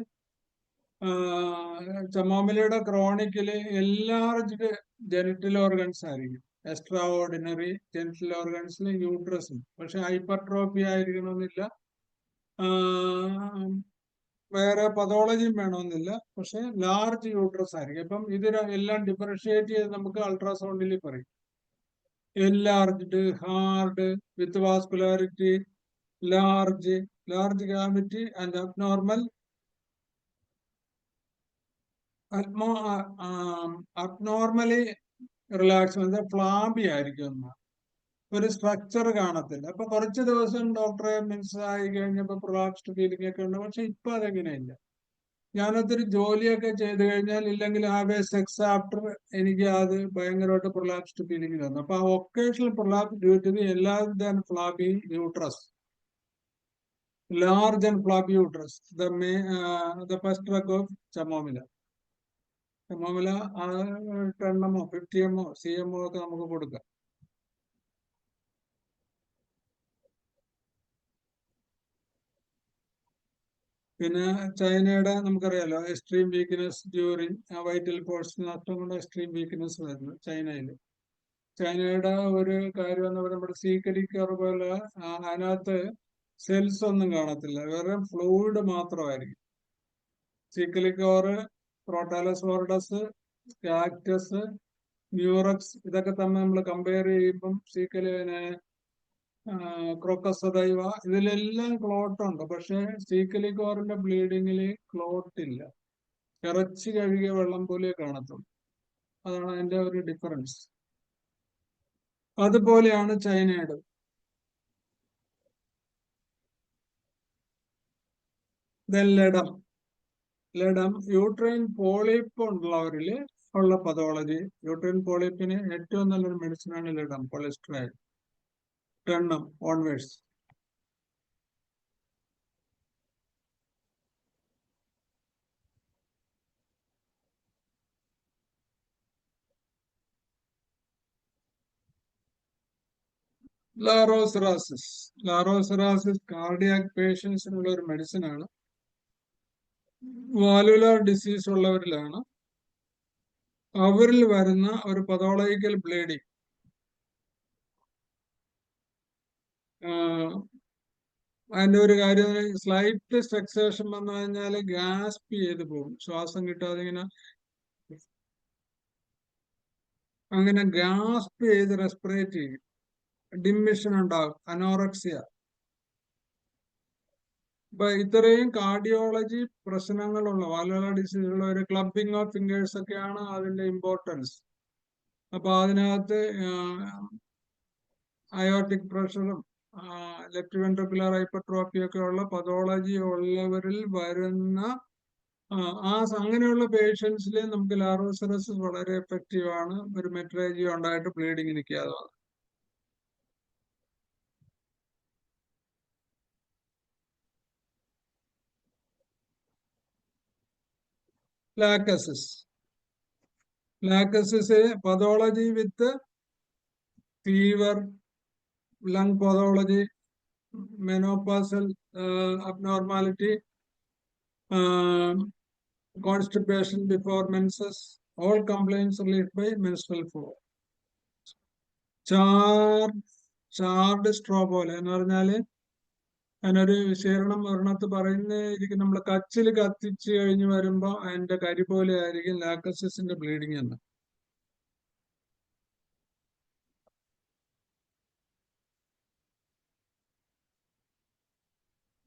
B: ചമോമിലയുടെ ക്രോണിക്കില് എല്ലാർജ്ഡ് ജെനിറ്റൽ ഓർഗൻസ് ആയിരിക്കും. എക്സ്ട്രാ ഓർഡിനറി ജെനിറ്റൽ ഓർഗൻസിൽ യൂട്രസും. പക്ഷെ ഹൈപ്പർട്രോഫി ആയിരിക്കണമെന്നില്ല, വേറെ പതോളജിയും വേണമെന്നില്ല. പക്ഷെ ലാർജ് യൂട്രസ് ആയിരിക്കും. അപ്പം എല്ലാം ഡിഫറൻഷിയേറ്റ് ചെയ്ത് നമുക്ക് അൾട്രാസൗണ്ടിൽ പറയും. Enlarged, hard, with vascularity, large cavity and abnormally relax, flabby ആയിരിക്കും. ഒരു സ്ട്രക്ചർ കാണത്തില്ല. അപ്പൊ കുറച്ച് ദിവസം ഡോക്ടറെ മനസ്സിലായി കഴിഞ്ഞപ്പോ പ്രൊലാപ്സ്ഡ് ഫീലിംഗ് ഒക്കെ ഉണ്ട്. പക്ഷെ ഇപ്പൊ അതെങ്ങനെയില്ല. ഞാനൊത്തിരി ജോലിയൊക്കെ ചെയ്ത് കഴിഞ്ഞാൽ ഇല്ലെങ്കിൽ ഹാവ് എ സെക്സ് ആഫ്റ്റർ എനിക്ക് അത് ഭയങ്കരമായിട്ട് പ്രൊലാപ്സ്ഡ് ഫീലിംഗ് തന്നു. അപ്പൊ ആ occasional prolapse due to the എല്ലാവരും and flabby uterus, large and floppy uterus, the first drug of chamomilla. Chamomilla 10 ml, 50 ml, CMO ഒക്കെ നമുക്ക് കൊടുക്കാം. പിന്നെ ചൈനയുടെ നമുക്കറിയാലോ, extreme weakness during vital force നഷ്ടം കൊണ്ട് എക്സ്ട്രീം വീക്ക്നെസ് വരുന്നു ചൈനയില്. ചൈനയുടെ ഒരു കാര്യം എന്ന് പറയുമ്പോൾ നമ്മുടെ സീക്കരിക്കർ പോലെ അതിനകത്ത് സെൽസ് ഒന്നും കാണത്തില്ല, വേറെ ഫ്ലൂയിഡ് മാത്രമായിരിക്കും. സീക്കലിക്കോറ്, പ്രോട്ടാലസോർഡസ്, കാക്ടസ്, മ്യൂറക്സ്, ഇതൊക്കെ തമ്മിൽ നമ്മൾ കമ്പയർ ചെയ്യുമ്പം സീക്കലിന് ക്രോക്കസ് സദൈവ ഇതിലെല്ലാം ക്ലോട്ട് ഉണ്ട്. പക്ഷെ സീക്കലിക്കോറിന്റെ ബ്ലീഡിങ്ങിൽ ക്ലോട്ട് ഇല്ല. ഇറച്ചി കഴുകിയ വെള്ളം പോലെ കാണത്തുള്ളൂ. അതാണ് അതിന്റെ ഒരു ഡിഫറൻസ്. അതുപോലെയാണ് ചൈനയുടെ. ലഡം. ലഡം യൂട്രൈൻ പോളിപ്പ് ഉള്ളവരില് ഉള്ള പതോളജി. യൂട്രൈൻ പോളിപ്പിന് ഏറ്റവും നല്ലൊരു മെഡിസിനാണ് ലഡം, കൊളസ്ട്രോൾ 10 ഓൺവേഴ്സ്. ലാറോസിറാസിസ്. ലാറോസിറാസിസ് കാർഡിയാക് പേഷ്യൻസിനുള്ള ഒരു മെഡിസിനാണ്. Valvular disease ഉള്ളവരിലാണ്. അവരിൽ വരുന്ന ഒരു പതോളജിക്കൽ ബ്ലീഡിങ്. അതിന്റെ ഒരു കാര്യം, സ്ലൈറ്റ് സെക്സേഷൻ വന്നു കഴിഞ്ഞാൽ ഗ്യാസ്പ് ചെയ്ത് പോകും, ശ്വാസം കിട്ടാതെ ഇങ്ങനെ അങ്ങനെ ഗ്യാസ്പ് ചെയ്ത് റെസ്പിറേറ്റ് ചെയ്യും. ഡിമിഷൻ ഉണ്ടാകും, അനോറക്സിയ. അപ്പൊ ഇത്രയും കാർഡിയോളജി പ്രശ്നങ്ങളുള്ള വാൽവുലാർ ഡിസീസുള്ള ഒരു ക്ലബിംഗ് ഓഫ് ഫിംഗേഴ്സ് ഒക്കെയാണ് അതിന്റെ ഇമ്പോർട്ടൻസ്. അപ്പൊ അതിനകത്ത് അയോർട്ടിക് പ്രഷറും ലെഫ്റ്റ് വെൻട്രിക്കുലർ ഹൈപ്പർട്രോഫി ഒക്കെ ഉള്ള പതോളജി ഉള്ളവരിൽ വരുന്ന അങ്ങനെയുള്ള പേഷ്യൻസിൽ നമുക്ക് ലാറോസിറസിസ് വളരെ എഫക്റ്റീവ് ആണ്. ഒരു മെട്രേജി ഉണ്ടായിട്ട് ബ്ലീഡിങ് നിൽക്കാതെ. Lachesis. Lachesis pathology with fever, lung pathology, menopausal abnormality, constipation before menses, all complaints relieved by menstrual flow. Charred straw പോലെ എന്ന് പറഞ്ഞാല് അതിനൊരു വിശേഷണം ഒരെണ്ണത്ത് പറയുന്ന നമ്മൾ കച്ചിൽ കത്തിച്ച് കഴിഞ്ഞ് വരുമ്പോ അതിന്റെ കരി പോലെ ആയിരിക്കും ലാക്കസിസിന്റെ ബ്ലീഡിങ് എന്ന്.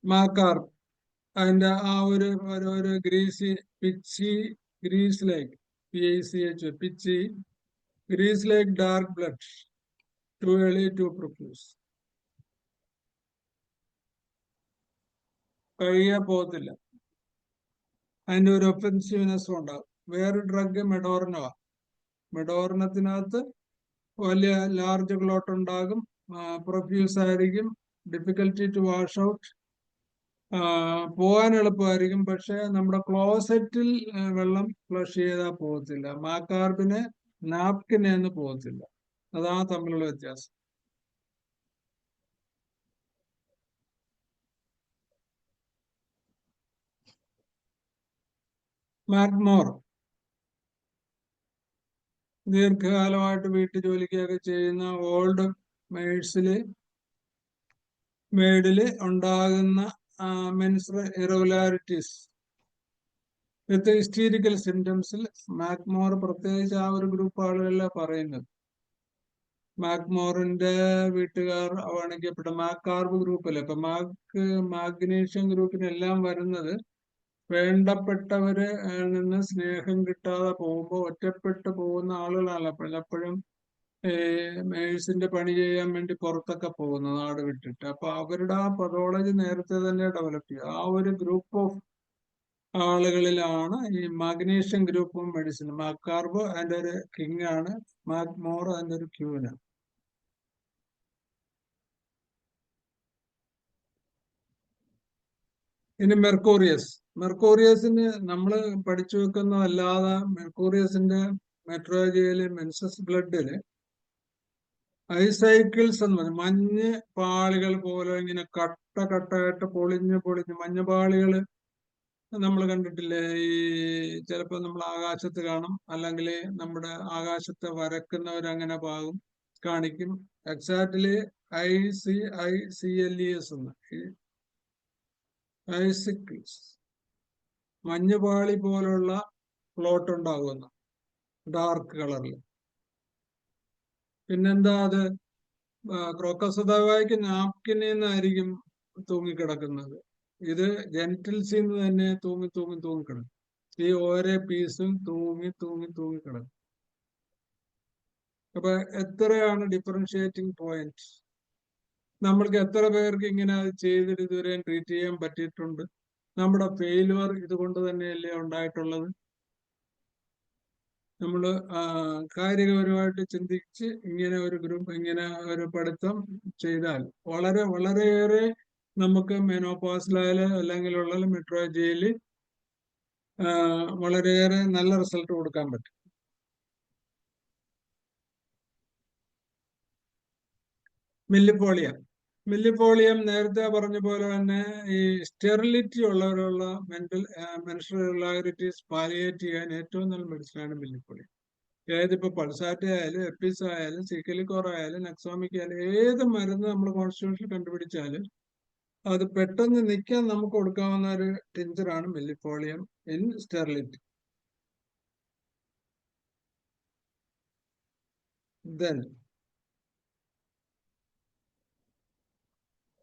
B: മാക്കാർ അതിന്റെ ഒരു greasy pitchy grease like PICH pitchy grease like dark blood, too early too profuse. കഴിയാൻ പോകത്തില്ല, അതിന്റെ ഒരു ഒഫൻസീവ്നെസ്സും ഉണ്ടാകും. വേറെ ഡ്രഗ് മെഡോർണ. മെഡോർണത്തിനകത്ത് വലിയ ലാർജ് ക്ലോട്ട് ഉണ്ടാകും, പ്രൊഫ്യൂസ് ആയിരിക്കും, ഡിഫിക്കൽറ്റി ടു വാഷ് ഔട്ട്, പോകാൻ എളുപ്പമായിരിക്കും. പക്ഷെ നമ്മുടെ ക്ലോസറ്റിൽ വെള്ളം ഫ്ലഷ് ചെയ്താൽ പോകത്തില്ല. മാക്കാർബിന് നാപ്കിനെ ഒന്നും പോകത്തില്ല. അതാണ് തമ്മിലുള്ള വ്യത്യാസം. മാക്മോർ ദീർഘകാലമായിട്ട് വീട്ടു ജോലിക്കൊക്കെ ചെയ്യുന്ന ഓൾഡ് മെയ്ഡില് ഉണ്ടാകുന്ന മെൻസ്ട്രൽ ഇറഗുലാരിറ്റീസ് വിത്ത് ഹിസ്റ്റീരിക്കൽ സിംറ്റംസിൽ മാക്മോർ പ്രത്യേകിച്ച് ആ ഒരു ഗ്രൂപ്പ് ആളുകളല്ല പറയുന്നത്. മാക്മോറിന്റെ വീട്ടുകാർ അവഗണിക്കപ്പെട്ട മാക്കാർബ് ഗ്രൂപ്പല്ലേ. അപ്പൊ മാഗ്നീഷ്യം ഗ്രൂപ്പിനെല്ലാം വരുന്നത് വേണ്ടപ്പെട്ടവര് നിന്ന് സ്നേഹം കിട്ടാതെ പോകുമ്പോൾ ഒറ്റപ്പെട്ടു പോകുന്ന ആളുകളാണല്ലോ പലപ്പോഴും മേഴ്സിന്റെ പണി ചെയ്യാൻ വേണ്ടി പുറത്തൊക്കെ പോകുന്നു നാട് വിട്ടിട്ട്. അപ്പൊ അവരുടെ ആ പതോളജി നേരത്തെ തന്നെ ഡെവലപ്പ് ചെയ്യും. ആ ഒരു ഗ്രൂപ്പ് ഓഫ് ആളുകളിലാണ് ഈ മാഗ്നീഷ്യം ഗ്രൂപ്പ് ഓഫ് മെഡിസിൻ. മാക്കാർബ് അതിന്റെ ഒരു കിങ് ആണ്, മാക്മോർ അതിന്റെ ഒരു ക്യൂനാണ്. ഇനി മെർക്കൂറിയസിന് നമ്മൾ പഠിച്ചു വെക്കുന്നതല്ലാതെ മെർക്കൂറിയസിന്റെ മെട്രോജിയില് മെൻസസ് ബ്ലഡില് ഐസൈക്കിൾസ് എന്ന് പറയും. മഞ്ഞ് പാളികൾ പോലെ ഇങ്ങനെ കട്ടയായിട്ട് പൊളിഞ്ഞ് മഞ്ഞപാളികള് നമ്മൾ കണ്ടിട്ടില്ലേ? ഈ ചിലപ്പോൾ നമ്മൾ ആകാശത്ത് കാണും, അല്ലെങ്കിൽ നമ്മുടെ ആകാശത്തെ വരക്കുന്നവരങ്ങനെ കാണിക്കും. എക്സാക്ട്ലി ICICLES എന്ന്, ഐസിക്കിൾസ്, മഞ്ഞുപാളി പോലുള്ള പ്ലോട്ട് ഉണ്ടാകുന്ന ഡാർക്ക് കളറിൽ. പിന്നെന്താ അത് ക്രോക്കോസദാവായ്ക്ക് നാപ്കിനിൽ നിന്നായിരിക്കും തൂങ്ങിക്കിടക്കുന്നത്. ഇത് ജെനിറ്റൽസിൽ നിന്ന് തന്നെ തൂങ്ങിക്കിടക്കും. ഈ ഓരോ പീസും തൂങ്ങിക്കിടക്കും. അപ്പൊ എത്രയാണ് ഡിഫറൻഷിയേറ്റിംഗ് പോയിന്റ്? നമ്മൾക്ക് എത്ര പേർക്ക് ഇങ്ങനെ അത് ചെയ്തിട്ട് ഇതുവരെ ട്രീറ്റ് ചെയ്യാൻ പറ്റിയിട്ടുണ്ട്? നമ്മുടെ ഫെയിലുവർ ഇതുകൊണ്ട് തന്നെയല്ലേ ഉണ്ടായിട്ടുള്ളത്? നമ്മൾ കായികപരമായിട്ട് ചിന്തിച്ച് ഇങ്ങനെ ഒരു ഗ്രൂപ്പ്, ഇങ്ങനെ ഒരു പഠിത്തം ചെയ്താൽ വളരെയേറെ നമുക്ക് മെനോപോസിലായാലും അല്ലെങ്കിൽ ഉള്ള മെട്രോളജിയിൽ വളരെയേറെ നല്ല റിസൾട്ട് കൊടുക്കാൻ പറ്റും. മില്ലിപ്പോളിയം നേരത്തെ പറഞ്ഞ പോലെ തന്നെ ഈ സ്റ്റെറിലിറ്റി ഉള്ളവരുള്ള മെൻസ്ട്രൽ ഇറഗുലാരിറ്റീസ് പാലിയേറ്റ് ചെയ്യാൻ ഏറ്റവും നല്ല മെഡിസിനാണ് മില്ലിപ്പോളിയം. ഏതിപ്പോ പൾസാറ്റ് ആയാലും എപ്പിസ് ആയാലും സിക്കലിക്കോർ ആയാലും നെക്സോമിക് ആയാലും ഏത് മരുന്ന് നമ്മൾ കോൺസ്റ്റിറ്റ്യൂഷനിൽ കണ്ടുപിടിച്ചാലും അത് പെട്ടെന്ന് നിൽക്കാൻ നമുക്ക് കൊടുക്കാവുന്ന ഒരു ടിഞ്ചറാണ് മില്ലിപ്പോളിയം ഇൻ സ്റ്റെറിലിറ്റി. ദെൻ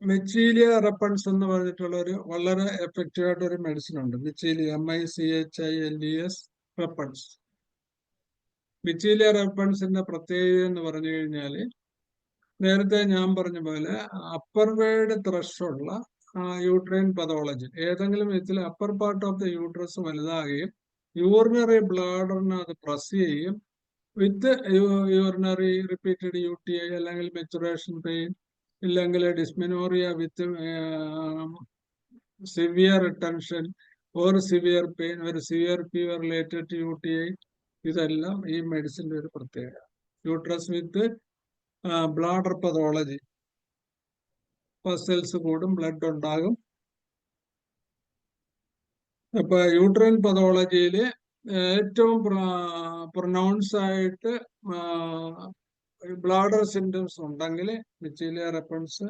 B: മെച്ചീലിയ റെപ്പൺസ് എന്ന് പറഞ്ഞിട്ടുള്ള ഒരു വളരെ എഫക്റ്റീവ് ആയിട്ട് ഒരു മെഡിസിൻ ഉണ്ട്. മെച്ചീലിയ MICHILES റെപ്പൺസ്. മെച്ചീലിയ റെപ്പൺസിന്റെ പ്രത്യേകത എന്ന് പറഞ്ഞു കഴിഞ്ഞാൽ നേരത്തെ ഞാൻ പറഞ്ഞ പോലെ അപ്പർ വേർഡ് ത്രഷുള്ള യൂട്രൈൻ പതോളജി ഏതെങ്കിലും വിധത്തിൽ upper part of the uterus വലുതാകുകയും യൂറിനറി ബ്ലാഡറിനെ അത് പ്രസ് ചെയ്യും വിത്ത് യൂറിനറി റിപ്പീറ്റഡ് UTI അല്ലെങ്കിൽ മെച്ചുറേഷൻ പെയിൻ ഇല്ലെങ്കിൽ dysmenorrhea with severe retention or severe pain ഒരു severe fever related to UTI, ഇതെല്ലാം ഈ മെഡിസിന്റെ ഒരു പ്രത്യേകത. Uterus with bladder pathology, pulses കൂടും, ബ്ലഡ് ഉണ്ടാകും. അപ്പൊ യൂട്രൈൻ പതോളജിയില് ഏറ്റവും പ്രൊനൗൺസ് ആയിട്ട് ബ്ലാഡർ സിംറ്റംസ് ഉണ്ടെങ്കിൽ മെച്ചീലിയ റെപ്പൺസ്,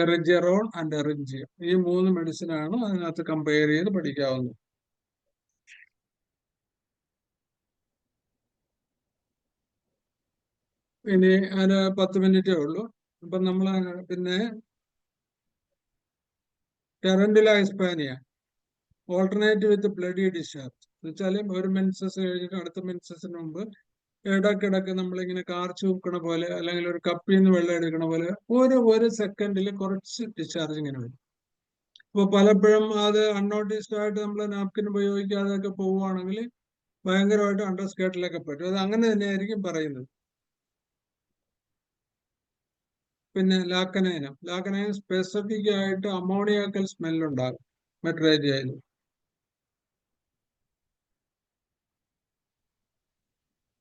B: എറിജെറോൺ ആൻഡ് എറിഞ്ചിയം, ഈ 3 മെഡിസിനാണ് അതിനകത്ത് കമ്പയർ ചെയ്ത് പഠിക്കാവുന്നത്. ഇനി അതിന് 10 മിനിറ്റേ ഉള്ളൂ. അപ്പൊ നമ്മൾ പിന്നെ ടെറൻഡില ഹിസ്പാനിയ ഓൾട്ടർനേറ്റ് വിത്ത് ബ്ലഡി ഡിസ്ചാർജ് എന്ന് വെച്ചാൽ ഒരു മെൻസസ് കഴിഞ്ഞിട്ട് അടുത്ത മെൻസസിന് മുമ്പ് ഇടക്കിടക്ക് നമ്മളിങ്ങനെ കാർച്ച് വെക്കണ പോലെ അല്ലെങ്കിൽ ഒരു കപ്പിൽ നിന്ന് വെള്ളം എടുക്കണ പോലെ ഒരു സെക്കൻഡിൽ കുറച്ച് ഡിസ്ചാർജ് ഇങ്ങനെ വരും. അപ്പൊ പലപ്പോഴും അത് അൺനോട്ടീസ്ഡ് ആയിട്ട് നമ്മൾ നാപ്കിൻ ഉപയോഗിക്കാതെയൊക്കെ പോവുകയാണെങ്കിൽ ഭയങ്കരമായിട്ട് അണ്ടർ സ്കേർട്ടിലൊക്കെ പറ്റും. അത് അങ്ങനെ തന്നെയായിരിക്കും പറയുന്നത്. പിന്നെ ലാക്കനൈനം സ്പെസിഫിക് ആയിട്ട് ammoniacal സ്മെല്ലുണ്ടാകും മെട്രേജിയയിൽ.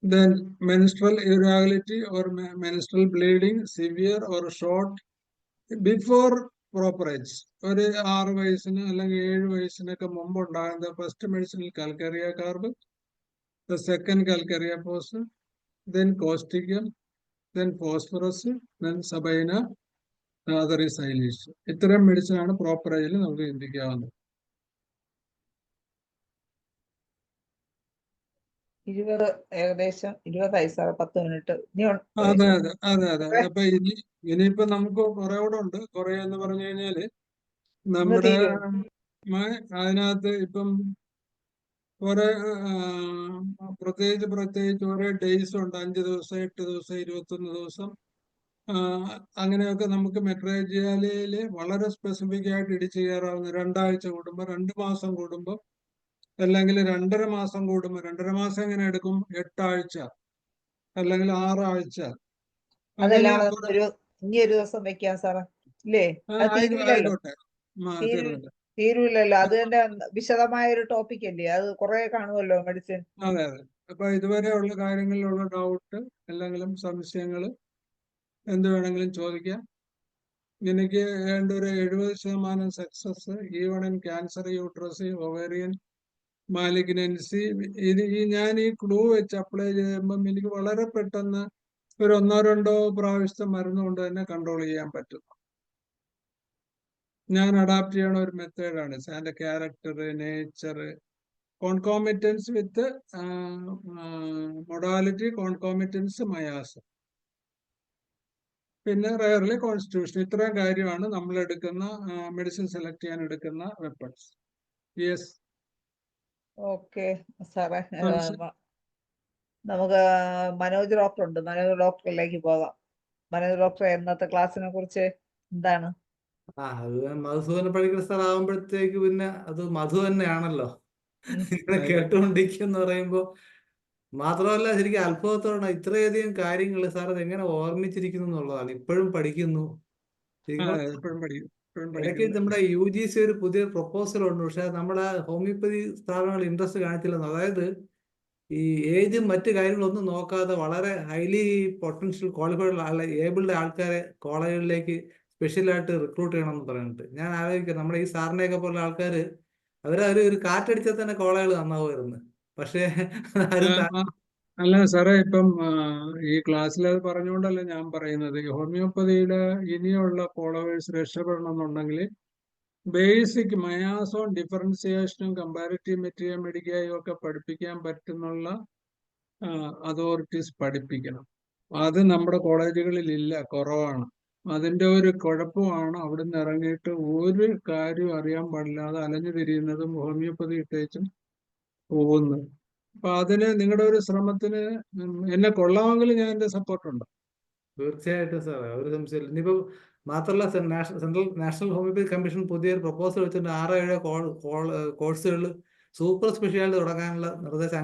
B: Then menstrual irregularity or menstrual bleeding, severe or short before proper age. ഒരു 6 വയസ്സിന് അല്ലെങ്കിൽ 7 വയസ്സിനൊക്കെ മുമ്പ് ഉണ്ടാകുന്ന ഫസ്റ്റ് മെഡിസിനിൽ calcarea carb, second calcarea phos, then causticum, then phosphorus, then sabina, അതറിസൈലീസ്. ഇത്തരം മെഡിസിനാണ് പ്രോപ്പർ ഏജിൽ നമുക്ക് ചിന്തിക്കാവുന്നത്.
A: 20 ഏകദേശം 20 സാർ, 10 മിനിറ്റ്.
B: അതെ. അപ്പൊ ഇനിയിപ്പോ നമുക്ക് കുറെ കൂടെ ഉണ്ട്. കുറെ എന്ന് പറഞ്ഞു കഴിഞ്ഞാല് നമ്മുടെ അതിനകത്ത് ഇപ്പം കുറെ പ്രത്യേകിച്ച് കുറെ ഡേയ്സ് ഉണ്ട്. 5 ദിവസം, 8 ദിവസം, 21 ദിവസം, അങ്ങനെയൊക്കെ നമുക്ക് മെട്രേജിയയില് വളരെ സ്പെസിഫിക് ആയിട്ട് ഇടിച്ചു കയറാവുന്ന 2 ആഴ്ച കൂടുമ്പോ, 2 മാസം കൂടുമ്പോ, അല്ലെങ്കിൽ 2.5 മാസം കൂടുമ്പോ. 2.5 മാസം എങ്ങനെ എടുക്കും? 8 ആഴ്ച അല്ലെങ്കിൽ 6 ആഴ്ച.
A: ഇനി ഒരു ദിവസം വെക്കാം സാറേ, ഇല്ലേ?
B: ആയിക്കോട്ടെ,
A: തീരൂലല്ലോ. അത് തന്നെ വിശദമായ ഒരു ടോപ്പിക് അല്ലേ, അത് കുറെ കാണുമല്ലോ മെഡിസിൻ.
B: അതെ. അപ്പൊ ഇതുവരെയുള്ള കാര്യങ്ങളിലുള്ള ഡൗട്ട് എന്തെങ്കിലും സംശയങ്ങൾ എന്ത് വേണമെങ്കിലും ചോദിക്കാം. എനിക്ക് വേണ്ട ഒരു 70% success even in cancer, uterus, ovarian malignancy. ഞാൻ ഈ ക്ലൂ വെച്ച് അപ്ലൈ ചെയ്യുമ്പം എനിക്ക് വളരെ പെട്ടെന്ന് ഒരു 1-2 പ്രാവശ്യത്തെ മരുന്ന് കൊണ്ട് തന്നെ കൺട്രോൾ ചെയ്യാൻ പറ്റും. ഞാൻ അഡാപ്റ്റ് ചെയ്യണ ഒരു മെത്തേഡാണ്. അതിന്റെ ക്യാരക്ടർ, നേച്ചർ, കോൺകോമിറ്റൻസ് വിത്ത് മൊഡാലിറ്റി കോൺകോമിറ്റൻസ് മയാസ്, പിന്നെ റയർലി കോൺസ്റ്റിറ്റ്യൂഷൻ. ഇത്രയും കാര്യമാണ് നമ്മൾ എടുക്കുന്ന മെഡിസിൻ സെലക്ട് ചെയ്യാൻ എടുക്കുന്ന വെപ്പൺസ്. യെസ്
A: ഓക്കെ സാറേ, നമുക്ക് മനോജ് ഡോക്ടർ ഉണ്ട്, മനോജ് ഡോക്ടറിലേക്ക് പോകാം. മനോജ് ഡോക്ടർ ഇന്നത്തെ ക്ലാസ്സിനെ കുറിച്ച് എന്താണ്?
C: അത് മധുസൂദന പണിക്കർ സാർ ആവുമ്പോഴത്തേക്ക് പിന്നെ അത് മധു തന്നെയാണല്ലോ ഇങ്ങനെ കേട്ടുകൊണ്ടിരിക്കുന്ന പറയുമ്പോ. മാത്രമല്ല ശരിക്കും അത്ഭുതത്തോടെ ഇത്രയധികം കാര്യങ്ങൾ സാർ അത് എങ്ങനെ ഓർമ്മിച്ചിരിക്കുന്നു എന്നുള്ളതാണ്. ഇപ്പോഴും പഠിക്കുന്നു. ഇടയ്ക്ക് നമ്മുടെ UGC ഒരു പുതിയ പ്രപ്പോസൽ ഉണ്ട്, പക്ഷെ നമ്മുടെ ഹോമിയോപ്പതി സ്ഥാപനങ്ങൾ ഇൻട്രസ്റ്റ് കാണിച്ചില്ലെന്ന്. അതായത് ഈ ഏജും മറ്റു കാര്യങ്ങളൊന്നും നോക്കാതെ വളരെ ഹൈലി പൊട്ടൻഷ്യൽ ക്വാളിഫൈഡ് ഏബിൾഡ് ആൾക്കാരെ കോളേജുകളിലേക്ക് സ്പെഷ്യലായിട്ട് റിക്രൂട്ട് ചെയ്യണമെന്ന് പറഞ്ഞിട്ട് ഞാൻ ആലോചിക്കാം. നമ്മുടെ ഈ സാറിനെയൊക്കെ പോലുള്ള ആൾക്കാർ ഒരു കാറ്റടിച്ചാൽ തന്നെ കോളേജുകൾ നന്നാവുമായിരുന്നു. പക്ഷേ
B: അല്ല സാറേ, ഇപ്പം ഈ ക്ലാസ്സിൽ അത് പറഞ്ഞുകൊണ്ടല്ല ഞാൻ പറയുന്നത്. ഈ ഹോമിയോപ്പതിയുടെ ഇനിയുള്ള ഫോളോവേഴ്സ് രക്ഷപ്പെടണം എന്നുണ്ടെങ്കിൽ ബേസിക് മയാസോൺ ഡിഫറൻസിയേഷനും കമ്പാരിറ്റീവ് മെറ്റീരിയൽ മെഡിക്കയും ഒക്കെ പഠിപ്പിക്കാൻ പറ്റുന്നുള്ള അതോറിറ്റീസ് പഠിപ്പിക്കണം. അത് നമ്മുടെ കോളേജുകളിൽ ഇല്ല, കുറവാണ്. അതിന്റെ ഒരു കുഴപ്പമാണ് അവിടുന്ന് ഇറങ്ങിയിട്ട് ഒരു കാര്യം അറിയാൻ പാടില്ലാതെ അലഞ്ഞു തിരിയുന്നതും ഹോമിയോപ്പതി ഇട്ടേച്ചും പോകുന്നത്. അപ്പൊ അതിന് നിങ്ങളുടെ ഒരു ശ്രമത്തിന് എന്നെ കൊള്ളാമെങ്കിൽ ഞാൻ എന്റെ സപ്പോർട്ടുണ്ട്.
C: തീർച്ചയായിട്ടും സാർ, ഒരു സംശയമില്ല. ഇനിയിപ്പോ മാത്രമല്ല, നാഷണൽ ഹോമിയോപ്പതി കമ്മീഷൻ പുതിയൊരു പ്രപ്പോസൽ വെച്ചിട്ടുണ്ട്. 6-7 കോഴ്സുകളിൽ സൂപ്പർ സ്പെഷ്യാലിറ്റി തുടങ്ങാനുള്ള നിർദ്ദേശം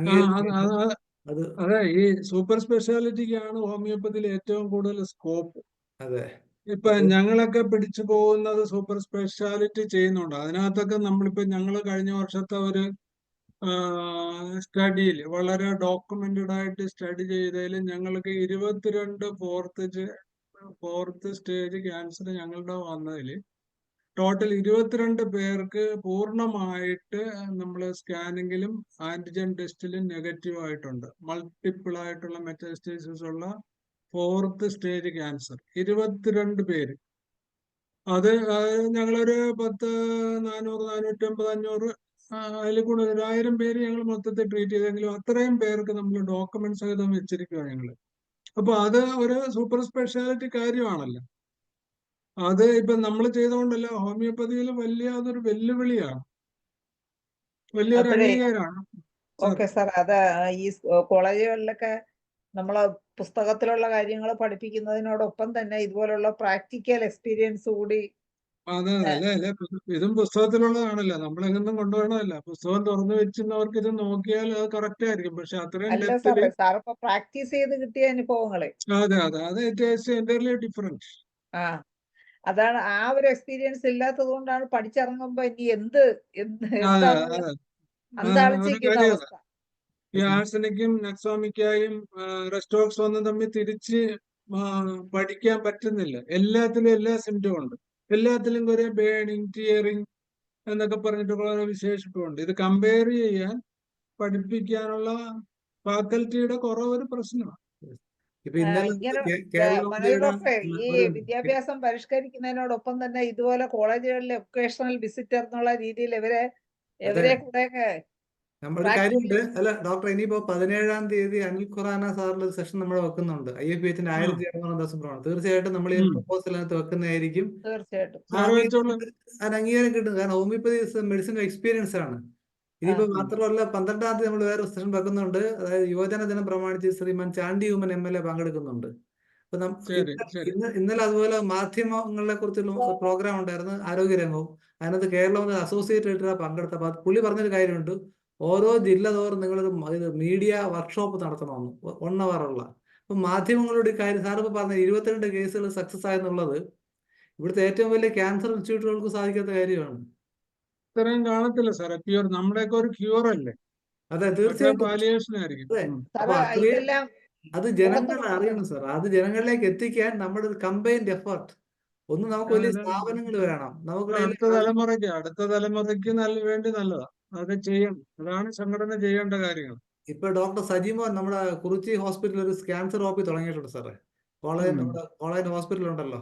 B: അതെ, ഈ സൂപ്പർ സ്പെഷ്യാലിറ്റിക്കാണ് ഹോമിയോപ്പതിയിൽ ഏറ്റവും കൂടുതൽ സ്കോപ്പ്.
C: അതെ,
B: ഇപ്പൊ ഞങ്ങളൊക്കെ പിടിച്ചു പോകുന്നത് സൂപ്പർ സ്പെഷ്യാലിറ്റി ചെയ്യുന്നുണ്ട്. അതിനകത്തൊക്കെ നമ്മളിപ്പോ ഞങ്ങൾ കഴിഞ്ഞ വർഷത്തെ ഒരു സ്റ്റഡിയിൽ വളരെ ഡോക്യുമെന്റഡ് ആയിട്ട് സ്റ്റഡി ചെയ്തതിൽ ഞങ്ങൾക്ക് 22 ഫോർത്ത് സ്റ്റേജ് ക്യാൻസർ ഞങ്ങളുടെ വന്നതിൽ ടോട്ടൽ 22 പേർക്ക് പൂർണ്ണമായിട്ട് നമ്മൾ സ്കാനിങ്ങിലും ആന്റിജൻ ടെസ്റ്റിലും നെഗറ്റീവ് ആയിട്ടുണ്ട്. മൾട്ടിപ്പിൾ ആയിട്ടുള്ള മെറ്റാസ്റ്റേസിസ് ഉള്ള ഫോർത്ത് സ്റ്റേജ് ക്യാൻസർ 22 പേര്. അത് ഞങ്ങളൊരു 400-450-500 അതിൽ കൂടുതൽ 1000 പേര് ഞങ്ങൾ മൊത്തത്തിൽ ട്രീറ്റ് ചെയ്തെങ്കിലും അത്രയും പേർക്ക് നമ്മൾ ഡോക്യുമെന്റ് സഹിതം വെച്ചിരിക്കുക ഞങ്ങള്. അപ്പൊ അത് ഒരു സൂപ്പർ സ്പെഷ്യാലിറ്റി കാര്യമാണല്ലോ. അത് ഇപ്പൊ നമ്മൾ ചെയ്തുകൊണ്ടല്ല, ഹോമിയോപ്പതിയിൽ അതൊരു വെല്ലുവിളിയാണ്, വലിയൊരു അംഗീകാരമാണ്.
A: ഓക്കെ സാർ, അത് ഈ കോളേജുകളിലൊക്കെ നമ്മള് പുസ്തകത്തിലുള്ള കാര്യങ്ങൾ പഠിപ്പിക്കുന്നതിനോടൊപ്പം തന്നെ ഇതുപോലുള്ള പ്രാക്ടിക്കൽ എക്സ്പീരിയൻസ് കൂടി.
B: അതെ അല്ലേ, ഇതും പുസ്തകത്തിലുള്ളതാണല്ലോ, നമ്മളെങ്ങൊന്നും കൊണ്ടുപോകണമല്ല. പുസ്തകം തുറന്നു വെച്ചിരുന്നവർക്ക് ഇത് നോക്കിയാൽ അത് കറക്റ്റ് ആയിരിക്കും. പക്ഷെ അത്രയും
A: അല്ല സാറേ, സാറിപ്പോ പ്രാക്ടീസ് ചെയ്ത് കിട്ടിയ അനുഭവങ്ങളെ.
B: അതെ ഇറ്റ് ഈസ് എൻ്റയർലി ഡിഫറൻറ്റ്.
A: അതാണ്, ആ ഒരു എക്സ്പീരിയൻസ് ഇല്ലാത്തത് കൊണ്ടാണ് പഠിച്ചിറങ്ങുമ്പോ ഇനി എന്താലോചിക്കുന്ന അവസ്ഥ.
B: ഈ ആഴ്സനിക്കും നെക്സോമിക്കായും റെസ്റ്റോക്സ് ഒന്നും തമ്മിൽ തിരിച്ച് പഠിക്കാൻ പറ്റുന്നില്ല. എല്ലാത്തിലും എല്ലാ സിംറ്റവും ഉണ്ട്. എല്ലാത്തിലും കുറെ ബേണിങ്, ടിയറിങ് എന്നൊക്കെ പറഞ്ഞിട്ട് വളരെ വിശേഷിപ്പുണ്ട്. ഇത് കമ്പയർ ചെയ്യാൻ പഠിപ്പിക്കാനുള്ള ഫാക്കൽറ്റിയുടെ കുറവ് ഒരു പ്രശ്നമാണ്.
A: ഈ വിദ്യാഭ്യാസം പരിഷ്കരിക്കുന്നതിനോടൊപ്പം തന്നെ ഇതുപോലെ കോളേജുകളിലെ ഒക്കേഷണൽ വിസിറ്റർ എന്നുള്ള രീതിയിൽ ഇവരെ കൂടെയൊക്കെ
C: നമ്മുടെ കാര്യമുണ്ട്. അല്ല ഡോക്ടർ, ഇനിയിപ്പോ 17-ാം തീയതി അനിൽ ഖുറാന സാറിന്റെ ഒരു സെഷൻ നമ്മൾ വെക്കുന്നുണ്ട്. IFPHന്റെ 1200 ദിവസം പ്രമാണം. തീർച്ചയായിട്ടും നമ്മൾ ഈ പ്രപ്പോസലിനകത്ത് വെക്കുന്നതായിരിക്കും.
A: തീർച്ചയായിട്ടും
C: അത് അംഗീകാരം കിട്ടും. കാരണം ഹോമിയോപ്പതി മെഡിസിൻ എക്സ്പീരിയൻസ് ആണ്. ഇനിയിപ്പോ മാത്രമല്ല 12-ാം തീയതി നമ്മൾ വേറെ സെഷൻ വെക്കുന്നുണ്ട്. അതായത് യുവജന ദിനം പ്രമാണിച്ച് ശ്രീമാൻ ചാണ്ടി ഉമ്മൻ MLA പങ്കെടുക്കുന്നുണ്ട്. അപ്പൊ ഇന്നലെ അതുപോലെ മാധ്യമങ്ങളെ കുറിച്ചുള്ള പ്രോഗ്രാം ഉണ്ടായിരുന്നു, ആരോഗ്യരംഗവും. അതിനകത്ത് കേരളം അസോസിയേറ്റ് എഡിറ്ററാണ് പങ്കെടുത്തത്. അപ്പൊ പുള്ളി പറഞ്ഞൊരു കാര്യമുണ്ട്, ഓരോ ജില്ല തോറും നിങ്ങളൊരു മീഡിയ വർക്ക്ഷോപ്പ് നടത്തണമെന്ന്, 1 hour ഉള്ള. അപ്പൊ മാധ്യമങ്ങളുടെ കാര്യം സാറിപ്പോ പറഞ്ഞ 22 കേസുകൾ സക്സസ് ആയെന്നുള്ളത് ഇവിടുത്തെ ഏറ്റവും വലിയ ക്യാൻസർ ഇൻസ്റ്റിറ്റ്യൂട്ടുകൾക്ക് സാധിക്കാത്ത കാര്യമാണ്.
B: ഇത്രയും കാണത്തില്ല സാറേ, പ്യൂർ നമ്മുടെയൊക്കെ ഒരു ക്യൂർ അല്ലേ.
C: അതെ, തീർച്ചയായിട്ടും. അപ്പൊ അത് ജനങ്ങൾ അറിയണം സാർ. അത് ജനങ്ങളിലേക്ക് എത്തിക്കാൻ നമ്മുടെ ഒരു കമ്പൈൻഡ് എഫേർട്ട്. ഒന്ന് നമുക്ക് വലിയ സ്ഥാപനങ്ങൾ വേണം.
B: അടുത്ത തലമുറയ്ക്ക് വേണ്ടി നല്ലതാ. അതൊക്കെ ചെയ്യണം. അതാണ് സംഘടന ചെയ്യേണ്ട കാര്യങ്ങൾ.
C: ഇപ്പൊ ഡോക്ടർ സജിമോൻ നമ്മുടെ കുറിച്ചി ഹോസ്പിറ്റലിൽ ഒരു ക്യാൻസർ OP തുടങ്ങിയിട്ടുണ്ട് സാറേ. കോളേജ് ഹോസ്പിറ്റൽ ഉണ്ടല്ലോ,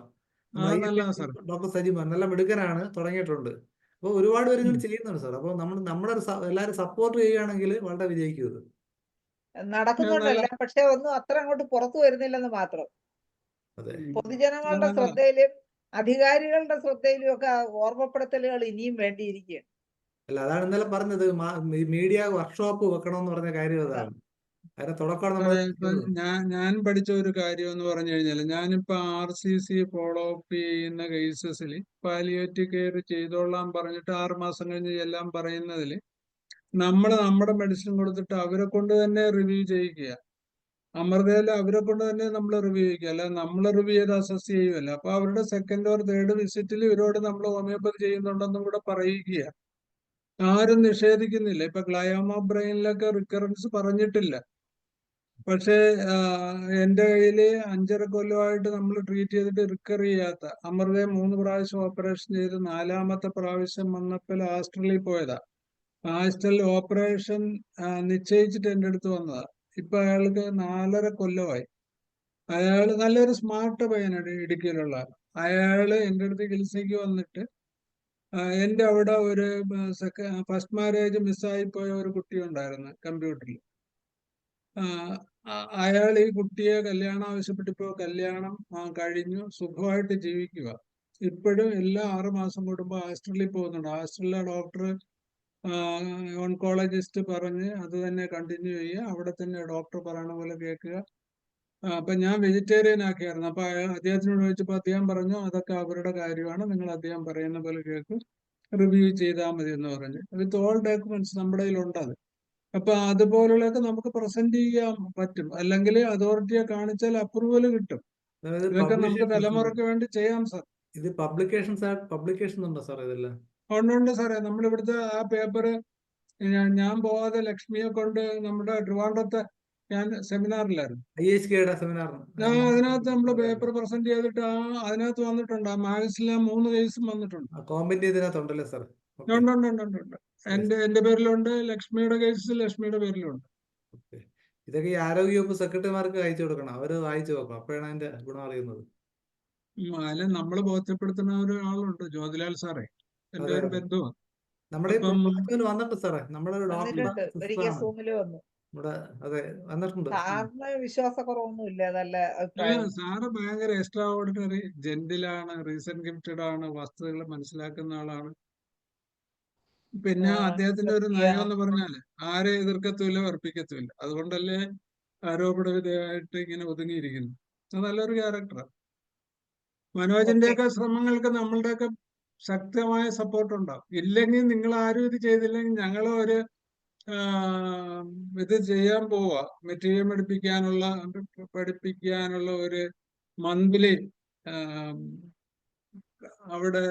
C: ഡോക്ടർ സജിമോൻ നല്ല മിടുക്കനാണ്, തുടങ്ങിയിട്ടുണ്ട്. അപ്പോൾ ഒരുപാട് പേര്
B: ഉം.
C: ഇങ്ങനെ ചെയ്യുന്നുണ്ട് സാർ. അപ്പോൾ നമ്മുടെ എല്ലാവരും സപ്പോർട്ട് ചെയ്യുകയാണെങ്കിൽ വളരെ വിജയിക്കും ഇത്.
B: ഞാൻ
A: നടക്കുന്നുണ്ടല്ല,
B: നല്ല
A: പക്ഷെ ഒന്നും അത്ര അങ്ങോട്ട് പുറത്തു വരുന്നില്ലെന്ന് മാത്രം.
C: അതെ.
B: ഉം.
A: പൊതുജനങ്ങളുടെ
B: നല്ല
A: ശ്രദ്ധയിലും അധികാരികളുടെ ശ്രദ്ധയിലും ഒക്കെ ഓർമ്മപ്പെടുത്തലുകൾ ഇനിയും വേണ്ടിയിരിക്കുകയാണ്.
C: അല്ല, അതാണ് ഇന്നലെ പറഞ്ഞത്, മീഡിയ വർക്ക്ഷോപ്പ് വെക്കണമെന്ന് പറഞ്ഞ കാര്യം
A: അതാ.
C: അതാണ്. അതിന്റെ തുടക്കമാണ് നമ്മൾ
B: അതെ, ഇപ്പൊ ഞാൻ പഠിച്ച ഒരു കാര്യം എന്ന് പറഞ്ഞു കഴിഞ്ഞാൽ, ഞാനിപ്പോ RCC ഫോളോ അപ്പ് ചെയ്യുന്ന കേസസിൽ പാലിയേറ്റീവ് കെയർ ചെയ്തോളാൻ പറഞ്ഞിട്ട് 6 മാസം കഴിഞ്ഞ് എല്ലാം പറയുന്നതിൽ നമ്മുടെ മെഡിസിൻ കൊടുത്തിട്ട് അവരെ കൊണ്ട് തന്നെ റിവ്യൂ ചെയ്യിക്കുക. അമൃതയില് അവരെ കൊണ്ട് തന്നെ നമ്മൾ റിവ്യൂ ചെയ്യിക്കുക, അല്ല നമ്മൾ റിവ്യൂ ചെയ്ത് അസസ് ചെയ്യുമല്ല. അപ്പൊ അവരുടെ സെക്കൻഡ് ഓർ തേർഡ് വിസിറ്റിൽ ഇവരോട് നമ്മൾ ഹോമിയോപ്പതി ചെയ്യുന്നുണ്ടെന്നും കൂടെ പറയിക്കുക. ആരും നിഷേധിക്കുന്നില്ല. ഇപ്പൊ ഗ്ലയോമ ബ്രെയിനിലൊക്കെ റിക്കറൻസ് പറഞ്ഞിട്ടില്ല. പക്ഷേ എന്റെ കയ്യില് 5.5 കൊല്ലമായിട്ട് നമ്മൾ ട്രീറ്റ് ചെയ്തിട്ട് റിക്കവർ ചെയ്യാത്ത അമൃതയെ 3 പ്രാവശ്യം ഓപ്പറേഷൻ ചെയ്ത് 4ാമത്തെ പ്രാവശ്യം വന്നപ്പോൾ ആസ്ട്രലിൽ പോയതാ. ആസ്ട്രലിൽ ഓപ്പറേഷൻ നിശ്ചയിച്ചിട്ട് എൻ്റെ അടുത്ത് വന്നതാ. ഇപ്പൊ അയാൾക്ക് 4.5 കൊല്ലമായി. അയാള് നല്ലൊരു സ്മാർട്ട് പയ്യനാണ്, ഇടുക്കിയിലുള്ള. അയാള് എൻ്റെ അടുത്ത് ചികിത്സയ്ക്ക് വന്നിട്ട് എൻ്റെ അവിടെ ഒരു ഫസ്റ്റ് മാരേജ് മിസ്സായി പോയ ഒരു കുട്ടി ഉണ്ടായിരുന്നു കമ്പ്യൂട്ടറിൽ. അയാൾ ഈ കുട്ടിയെ കല്യാണം ആവശ്യപ്പെട്ടപ്പോ കല്യാണം കഴിഞ്ഞു, സുഖമായിട്ട് ജീവിക്കുക. ഇപ്പോഴും എല്ലാ 6 മാസം കൂടുമ്പോൾ ഹോസ്പിറ്റലിൽ പോകുന്നുണ്ട്. ഹോസ്പിറ്റലിലെ ഡോക്ടർ ഓൺകോളജിസ്റ്റ് പറഞ്ഞ് അത് തന്നെ കണ്ടിന്യൂ ചെയ്യുക, അവിടെ തന്നെ ഡോക്ടർ പറയണ പോലെ കേൾക്കുക. അപ്പൊ ഞാൻ വെജിറ്റേറിയൻ ആക്കിയായിരുന്നു. അപ്പൊ അദ്ദേഹത്തിനോട് ചോദിച്ചപ്പോൾ അദ്ദേഹം പറഞ്ഞു, അതൊക്കെ അവരുടെ കാര്യമാണ്, നിങ്ങൾ അദ്ദേഹം പറയുന്ന പോലെ കേൾക്കും, റിവ്യൂ ചെയ്താൽ മതി എന്ന് പറഞ്ഞു. വിത്ത് ഓൾ ഡോക്യുമെന്റ്സ് നമ്മുടെ കയ്യിലുണ്ട് അത്. അപ്പൊ അതുപോലുള്ളതൊക്കെ നമുക്ക് പ്രസന്റ് ചെയ്യാൻ പറ്റും. അല്ലെങ്കിൽ അതോറിറ്റിയെ കാണിച്ചാൽ അപ്രൂവൽ കിട്ടും. ഇതൊക്കെ നമുക്ക് തലമുറയ്ക്ക് വേണ്ടി ചെയ്യാം സാർ.
C: ഇത് പബ്ലിക്കേഷൻ ഉണ്ടോ സാർ ഇതെല്ലാം?
B: ഉണ്ട് സാറേ. നമ്മളിവിടുത്തെ ആ പേപ്പറ് ഞാൻ പോവാതെ ലക്ഷ്മിയെ കൊണ്ട് നമ്മുടെ ട്രിവാൻഡ്രത്തെ ഞാൻ സെമിനാറിലായിരുന്നു.
C: IHKയുടെ സെമിനാർ
B: അതിനകത്ത് നമ്മൾ പേപ്പർ പ്രസന്റ് ചെയ്തിട്ട് അതിനകത്ത് വന്നിട്ടുണ്ട്. ആ മാഗസിനിൽ 3 കേസും വന്നിട്ടുണ്ട്.
C: കോമ്പന്റ് ഇതിനകത്തുണ്ടല്ലേ സാർ?
B: ഉണ്ട്. എന്റെ പേരിലുണ്ട്, ലക്ഷ്മിയുടെ കേസിൽ ലക്ഷ്മിയുടെ പേരിലുണ്ട്.
C: ഇതൊക്കെ ഈ ആരോഗ്യവകുപ്പ് സെക്രട്ടറിമാർക്ക് അയച്ചു കൊടുക്കണം, അവര് വായിച്ചു നോക്കണം, അപ്പോഴാണ് അതിന്റെ ഗുണം അറിയുന്നത്.
B: അതിൽ നമ്മൾ ബോധ്യപ്പെടുത്തുന്ന ഒരാളുണ്ട്, ജ്യോതിലാൽ സാറേ, എന്റെ ഒരു ബന്ധുവാണ്.
C: നമ്മുടെ ഈ
B: അപ്പം
C: പ്രോഗ്രാമിൽ വന്നിട്ടുണ്ട് സാറേ, നമ്മുടെ ഒരു
A: വന്നിട്ടുണ്ട്, ഒരിക്കൽ
C: ഡോക്ടറാണ്
A: സൂമില് വന്നു.
C: നമ്മുടെ. അതെ, വന്നിട്ടുണ്ട്.
A: സാറിന് വിശ്വാസക്കുറവൊന്നുമില്ല, നല്ല
B: അല്ല,
A: അഭിപ്രായം.
B: സാറ് ഭയങ്കര എക്സ്ട്രാ ഓർഡിനറി ജെന്റിലാണ്, റീസൺ ഗിഫ്റ്റഡ് ആണ്, വസ്തുതകൾ മനസ്സിലാക്കുന്ന ആളാണ്. പിന്നെ അദ്ദേഹത്തിന്റെ ഒരു നയം എന്ന് പറഞ്ഞാല് ആരെ എതിർക്കത്തുമില്ല, വെറുപ്പിക്കത്തുമില്ല. അതുകൊണ്ടല്ലേ ആരോപണ വിധേയമായിട്ട് ഇങ്ങനെ ഒതുങ്ങിയിരിക്കുന്നു. അത് നല്ലൊരു ക്യാരക്ടറാണ്. മനോജിന്റെയൊക്കെ ശ്രമങ്ങൾക്ക് നമ്മളുടെയൊക്കെ ശക്തമായ സപ്പോർട്ട് ഉണ്ടാവും. ഇല്ലെങ്കിൽ നിങ്ങൾ ആരും ഇത് ചെയ്തില്ലെങ്കിൽ ഞങ്ങൾ ഒരു ഇത് ചെയ്യാൻ പോവാ, മെറ്റീരിയൽ പഠിപ്പിക്കാനുള്ള ഒരു മന്ത്ലി അവിടെ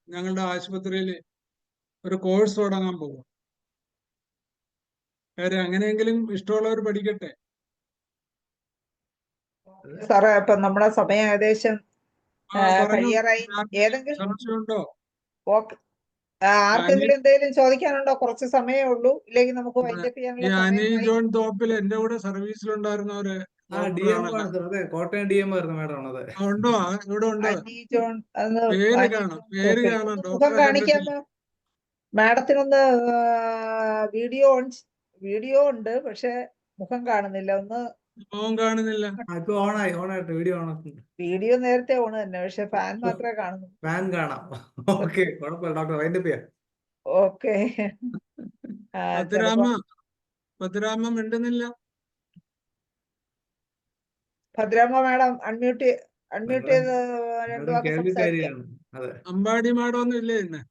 B: ഞങ്ങളുടെ ആശുപത്രിയിൽ ഒരു കോഴ്സ് തുടങ്ങാൻ പോകും. കാര്യം അങ്ങനെയെങ്കിലും ഇഷ്ടമുള്ളവർ പഠിക്കട്ടെ.
A: സാറേ, ഇപ്പൊ നമ്മുടെ സമയം ഏകദേശം
B: പറഞ്ഞു.
A: കഴിയാറായി. ഏതെങ്കിലും
B: സംശയമുണ്ടോ?
A: ആർക്കെങ്കിലും എന്തെങ്കിലും ചോദിക്കാനുണ്ടോ? കുറച്ച് സമയമേ ഉള്ളൂ, ഇല്ലെങ്കിൽ നമുക്ക് വൈൻഡപ്പ്
B: ഈ
A: ചെയ്യാനുള്ള
B: അനി
A: സമയമായി.
B: ജോൺ തോപ്പിൽ എന്റെ കൂടെ സർവീസിലുണ്ടായിരുന്ന ഒരു
C: DMO ആണ് സാർ. അതെ, കോട്ടയം DMO ആയിരുന്നു മാഡം. അതെ,
B: ഉണ്ടോ? ഇവിടെ ഉണ്ട്.
A: അനി ജോൺ,
B: പേര് കാണാം, പേര് കാണാം.
A: മുഖം
B: ഡോക്ടറെ കണ്ടിട്ടില്ല.
A: കാണിക്കാമോ മാഡത്തിനൊന്ന്? വീഡിയോ ഉണ്ട്, പക്ഷെ മുഖം കാണുന്നില്ല. ഒന്ന്
B: മുഖം കാണുന്നില്ല.
C: ഇപ്പൊ ഓണായിട്ട് വീഡിയോ ഓണായിട്ടുണ്ട്.
A: വീഡിയോ നേരത്തെ ഓണ് തന്നെ, പക്ഷെ ഫാൻ മാത്രമേ കാണുന്നു.
C: ഫാൻ കാണാം. ഓക്കെ, കുഴപ്പമില്ല ഡോക്ടർ, വൈൻഡപ്പ് ചെയ്യാം.
A: ഓക്കെ.
B: പത്തുരാമ മിണ്ടുന്നില്ല.
A: ഭദ്രാമ്മ മാഡം അൺമ്യൂട്ട് ചെയ്ത് 2 വാക്ക് സംസാരിക്കാം.
C: കേൾവിക്കാരിയാണ്. അതെ,
B: അമ്പാടി മാഡമൊന്നും ഇല്ലേ ഇന്ന്?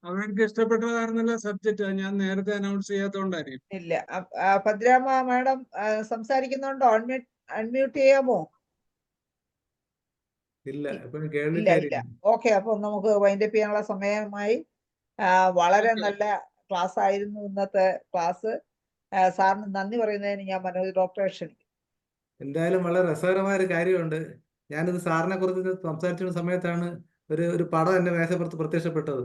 B: അവർക്ക് ഇഷ്ടപ്പെട്ടതായിരുന്നല്ലോ സബ്ജക്റ്റ്. ഞാൻ നേരത്തെ അനൗൺസ് ചെയ്യാത്തോണ്ടായിരിക്കും.
A: ഇല്ല. ഭദ്രാമ്മ മാഡം സംസാരിക്കുന്നുണ്ടോ? അൺമ്യൂട്ട് ചെയ്യാമോ?
C: ഇല്ല, ഇപ്പൊ
A: ഇല്ല.
C: കേൾവിക്കാരിയാണ്.
A: ഓക്കെ, അപ്പൊ നമുക്ക് വൈൻഡപ്പ് ചെയ്യാനുള്ള സമയമായി. വളരെ
B: Okay.
A: നല്ല ക്ലാസ് ആയിരുന്നു ഇന്നത്തെ ക്ലാസ്. സാറിന് നന്ദി പറയുന്നതിന് ഞാൻ മനോജ് ഡോക്ടറെ ക്ഷണിക്കും.
C: എന്തായാലും വളരെ രസകരമായ ഒരു കാര്യമുണ്ട്. ഞാനിത് സാറിനെ കുറിച്ച് സംസാരിച്ച സമയത്താണ് ഒരു പടം എന്റെ മേശപ്പുറത്ത് പ്രത്യക്ഷപ്പെട്ടത്.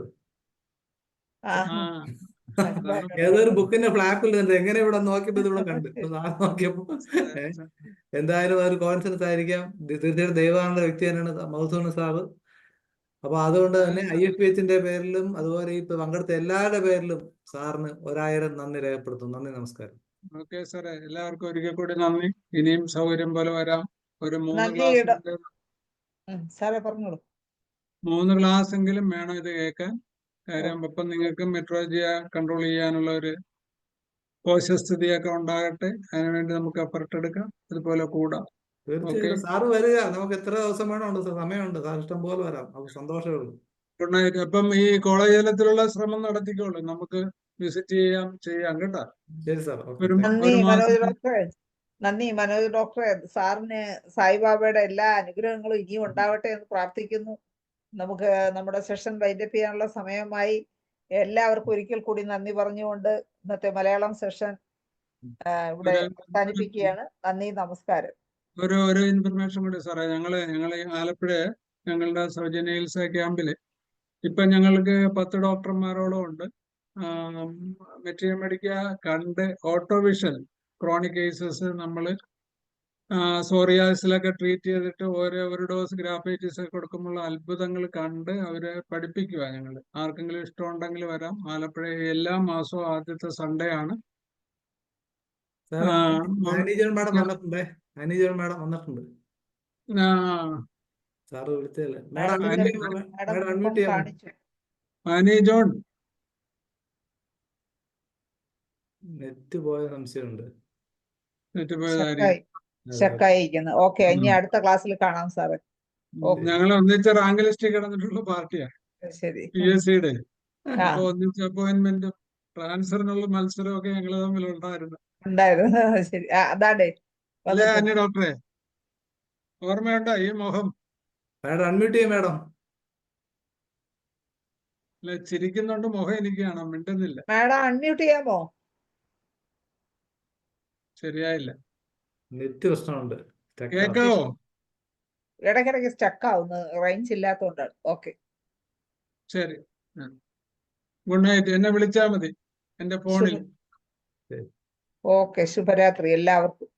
C: ഏതൊരു ബുക്കിന്റെ ഫ്ലാപ്പിൽ നിന്ന് എങ്ങനെ ഇവിടെ നോക്കിയപ്പോ ഇവിടെ കണ്ടു. സാർ നോക്കിയപ്പോ എന്തായാലും ഒരു കോൺഫിഡൻസ് ആയിരിക്കാം. തീർച്ചയായിട്ടും ദൈവാനുള്ള വ്യക്തി തന്നെയാണ് മധുസൂദനൻ സാറ്. അപ്പൊ അതുകൊണ്ട് തന്നെ IFPHന്റെ പേരിലും അതുപോലെ ഈ പങ്കെടുത്ത എല്ലാവരുടെ പേരിലും സാറിന് 1000 നന്ദി രേഖപ്പെടുത്തുന്നു. നന്ദി, നമസ്കാരം.
B: ഓക്കെ സാറേ, എല്ലാവർക്കും ഒരിക്കൽ കൂടി നന്ദി. ഇനിയും സൗകര്യം പോലെ വരാം. ഒരു 3
A: നന്ദി
B: ക്ലാസ്
A: സാറേ പറഞ്ഞോളൂ.
B: 3 ക്ലാസ് എങ്കിലും വേണം ഇത് കേൾക്കാൻ. കാര്യം അപ്പം നിങ്ങൾക്ക് മെട്രോളജി കൺട്രോൾ ചെയ്യാനുള്ള ഒരു കോശസ്ഥിതിയൊക്കെ ഉണ്ടാകട്ടെ. അതിനുവേണ്ടി നമുക്ക് എഫർട്ട് എടുക്കാം, അതുപോലെ കൂടാം.
C: തീർച്ചയായിട്ടും സാറ് വരിക. നമുക്ക് എത്ര ദിവസം വേണമുണ്ട് സാർ? സമയമുണ്ട് സാർ, ഇഷ്ടം പോലെ വരാം. നമുക്ക് സന്തോഷമേ ഉള്ളൂ.
B: Good night. അപ്പം ഈ കോളേജ് തലത്തിലുള്ള ശ്രമം നടത്തിക്കോളൂ, നമുക്ക് വിസിറ്റ് ചെയ്യാം കേട്ടോ.
C: ശരി സാർ. ഓക്കെ,
B: ഒരു
A: നന്ദി
B: ഒരു
A: മനോജ്
B: മാസം
A: ഡോക്ടറെ. നന്ദി മനോജ് ഡോക്ടറെ. സാറിന് സായിബാബയുടെ എല്ലാ അനുഗ്രഹങ്ങളും ഇനിയും ഉണ്ടാവട്ടെ എന്ന് പ്രാർത്ഥിക്കുന്നു. നമുക്ക് നമ്മുടെ സെഷൻ വൈൻഡപ്പ് ചെയ്യാനുള്ള സമയമായി. എല്ലാവർക്കും ഒരിക്കൽ കൂടി നന്ദി പറഞ്ഞുകൊണ്ട് ഇന്നത്തെ മലയാളം സെഷൻ ഇവിടെ അവസാനിപ്പിക്കുകയാണ്. നന്ദി, നമസ്കാരം.
B: ഒരു ഇൻഫർമേഷൻ കൂടി സാറേ. ഞങ്ങള് ആലപ്പുഴ ഞങ്ങളുടെ സൗജന്യ ചികിത്സാ ക്യാമ്പില് ഇപ്പൊ ഞങ്ങൾക്ക് 10 ഡോക്ടർമാരോളം ഉണ്ട്. മെഡിക്ക കണ്ട് ഓട്ടോവിഷൻ ക്രോണിക് കേസസ് നമ്മള് സോറിയാസിലൊക്കെ ട്രീറ്റ് ചെയ്തിട്ട് ഒരു ഡോസ് ഗ്രാഫൈറ്റിസ് ഒക്കെ കൊടുക്കുമ്പോൾ അത്ഭുതങ്ങൾ കണ്ട് അവരെ പഠിപ്പിക്കുക. ഞങ്ങൾ ആർക്കെങ്കിലും ഇഷ്ടമുണ്ടെങ്കിൽ വരാം. ആലപ്പുഴ എല്ലാ മാസവും ആദ്യത്തെ സൺഡേ ആണ്.
C: മാനേജർ മാഡം വന്നിട്ടുണ്ട്. മാനേജർ മാഡം വന്നിട്ടുണ്ട്. സാറ് വിളിച്ചല്ലേ മാഡം? മാഡം അൺമ്യൂട്ട് ചെയ്യാമോ?
B: മാനി ജോൺ,
C: നെറ്റ് പോയ സംശയമുണ്ട്.
A: ഷക്കായിരിക്കുന്നു. ഓക്കെ, ഇനി അടുത്ത ക്ലാസ്സിൽ കാണാം സാറേ.
B: ഞങ്ങൾ ഒന്നിച്ച റാങ്ക് ലിസ്റ്റിൽ കിടന്നിട്ടുള്ള പാർട്ടിയാണ്
A: ശരി.
B: PSCയുടെ. അപ്പൊ ഒന്നിച്ച അപ്പോയിന്റ്മെന്റും ട്രാൻസ്ഫറിനുള്ള മത്സരവും ഒക്കെ ഞങ്ങൾ തമ്മിൽ ഉണ്ടായിരുന്നു.
A: ശരി. അതാടേ
B: അല്ലേ ആനി ഡോക്ടറെ? ഓർമ്മയുണ്ടോ ഈ മുഖം?
C: മാഡം അൺമ്യൂട്ട് ചെയ്യും മാഡം.
B: അല്ലെ, ചിരിക്കുന്നുണ്ട്, മുഖം എനിക്ക് കാണാം, മിണ്ടുന്നില്ല.
A: മാഡം അൺമ്യൂട്ട് ചെയ്യാമോ?
B: ശരിയായില്ല.
C: നെറ്റ് പ്രശ്നമുണ്ട്.
B: കേക്കാവോ?
A: ഇടയ്ക്കിടയ്ക്ക് സ്റ്റക്ക് ആവുന്നു, റേഞ്ച് ഇല്ലാത്തതുകൊണ്ടാണ്. ഓക്കെ,
B: ശരി. Good night. എന്നെ വിളിച്ചാൽ മതി എന്റെ ഫോണിൽ.
A: ഓക്കെ. ശുഭരാത്രി എല്ലാവർക്കും.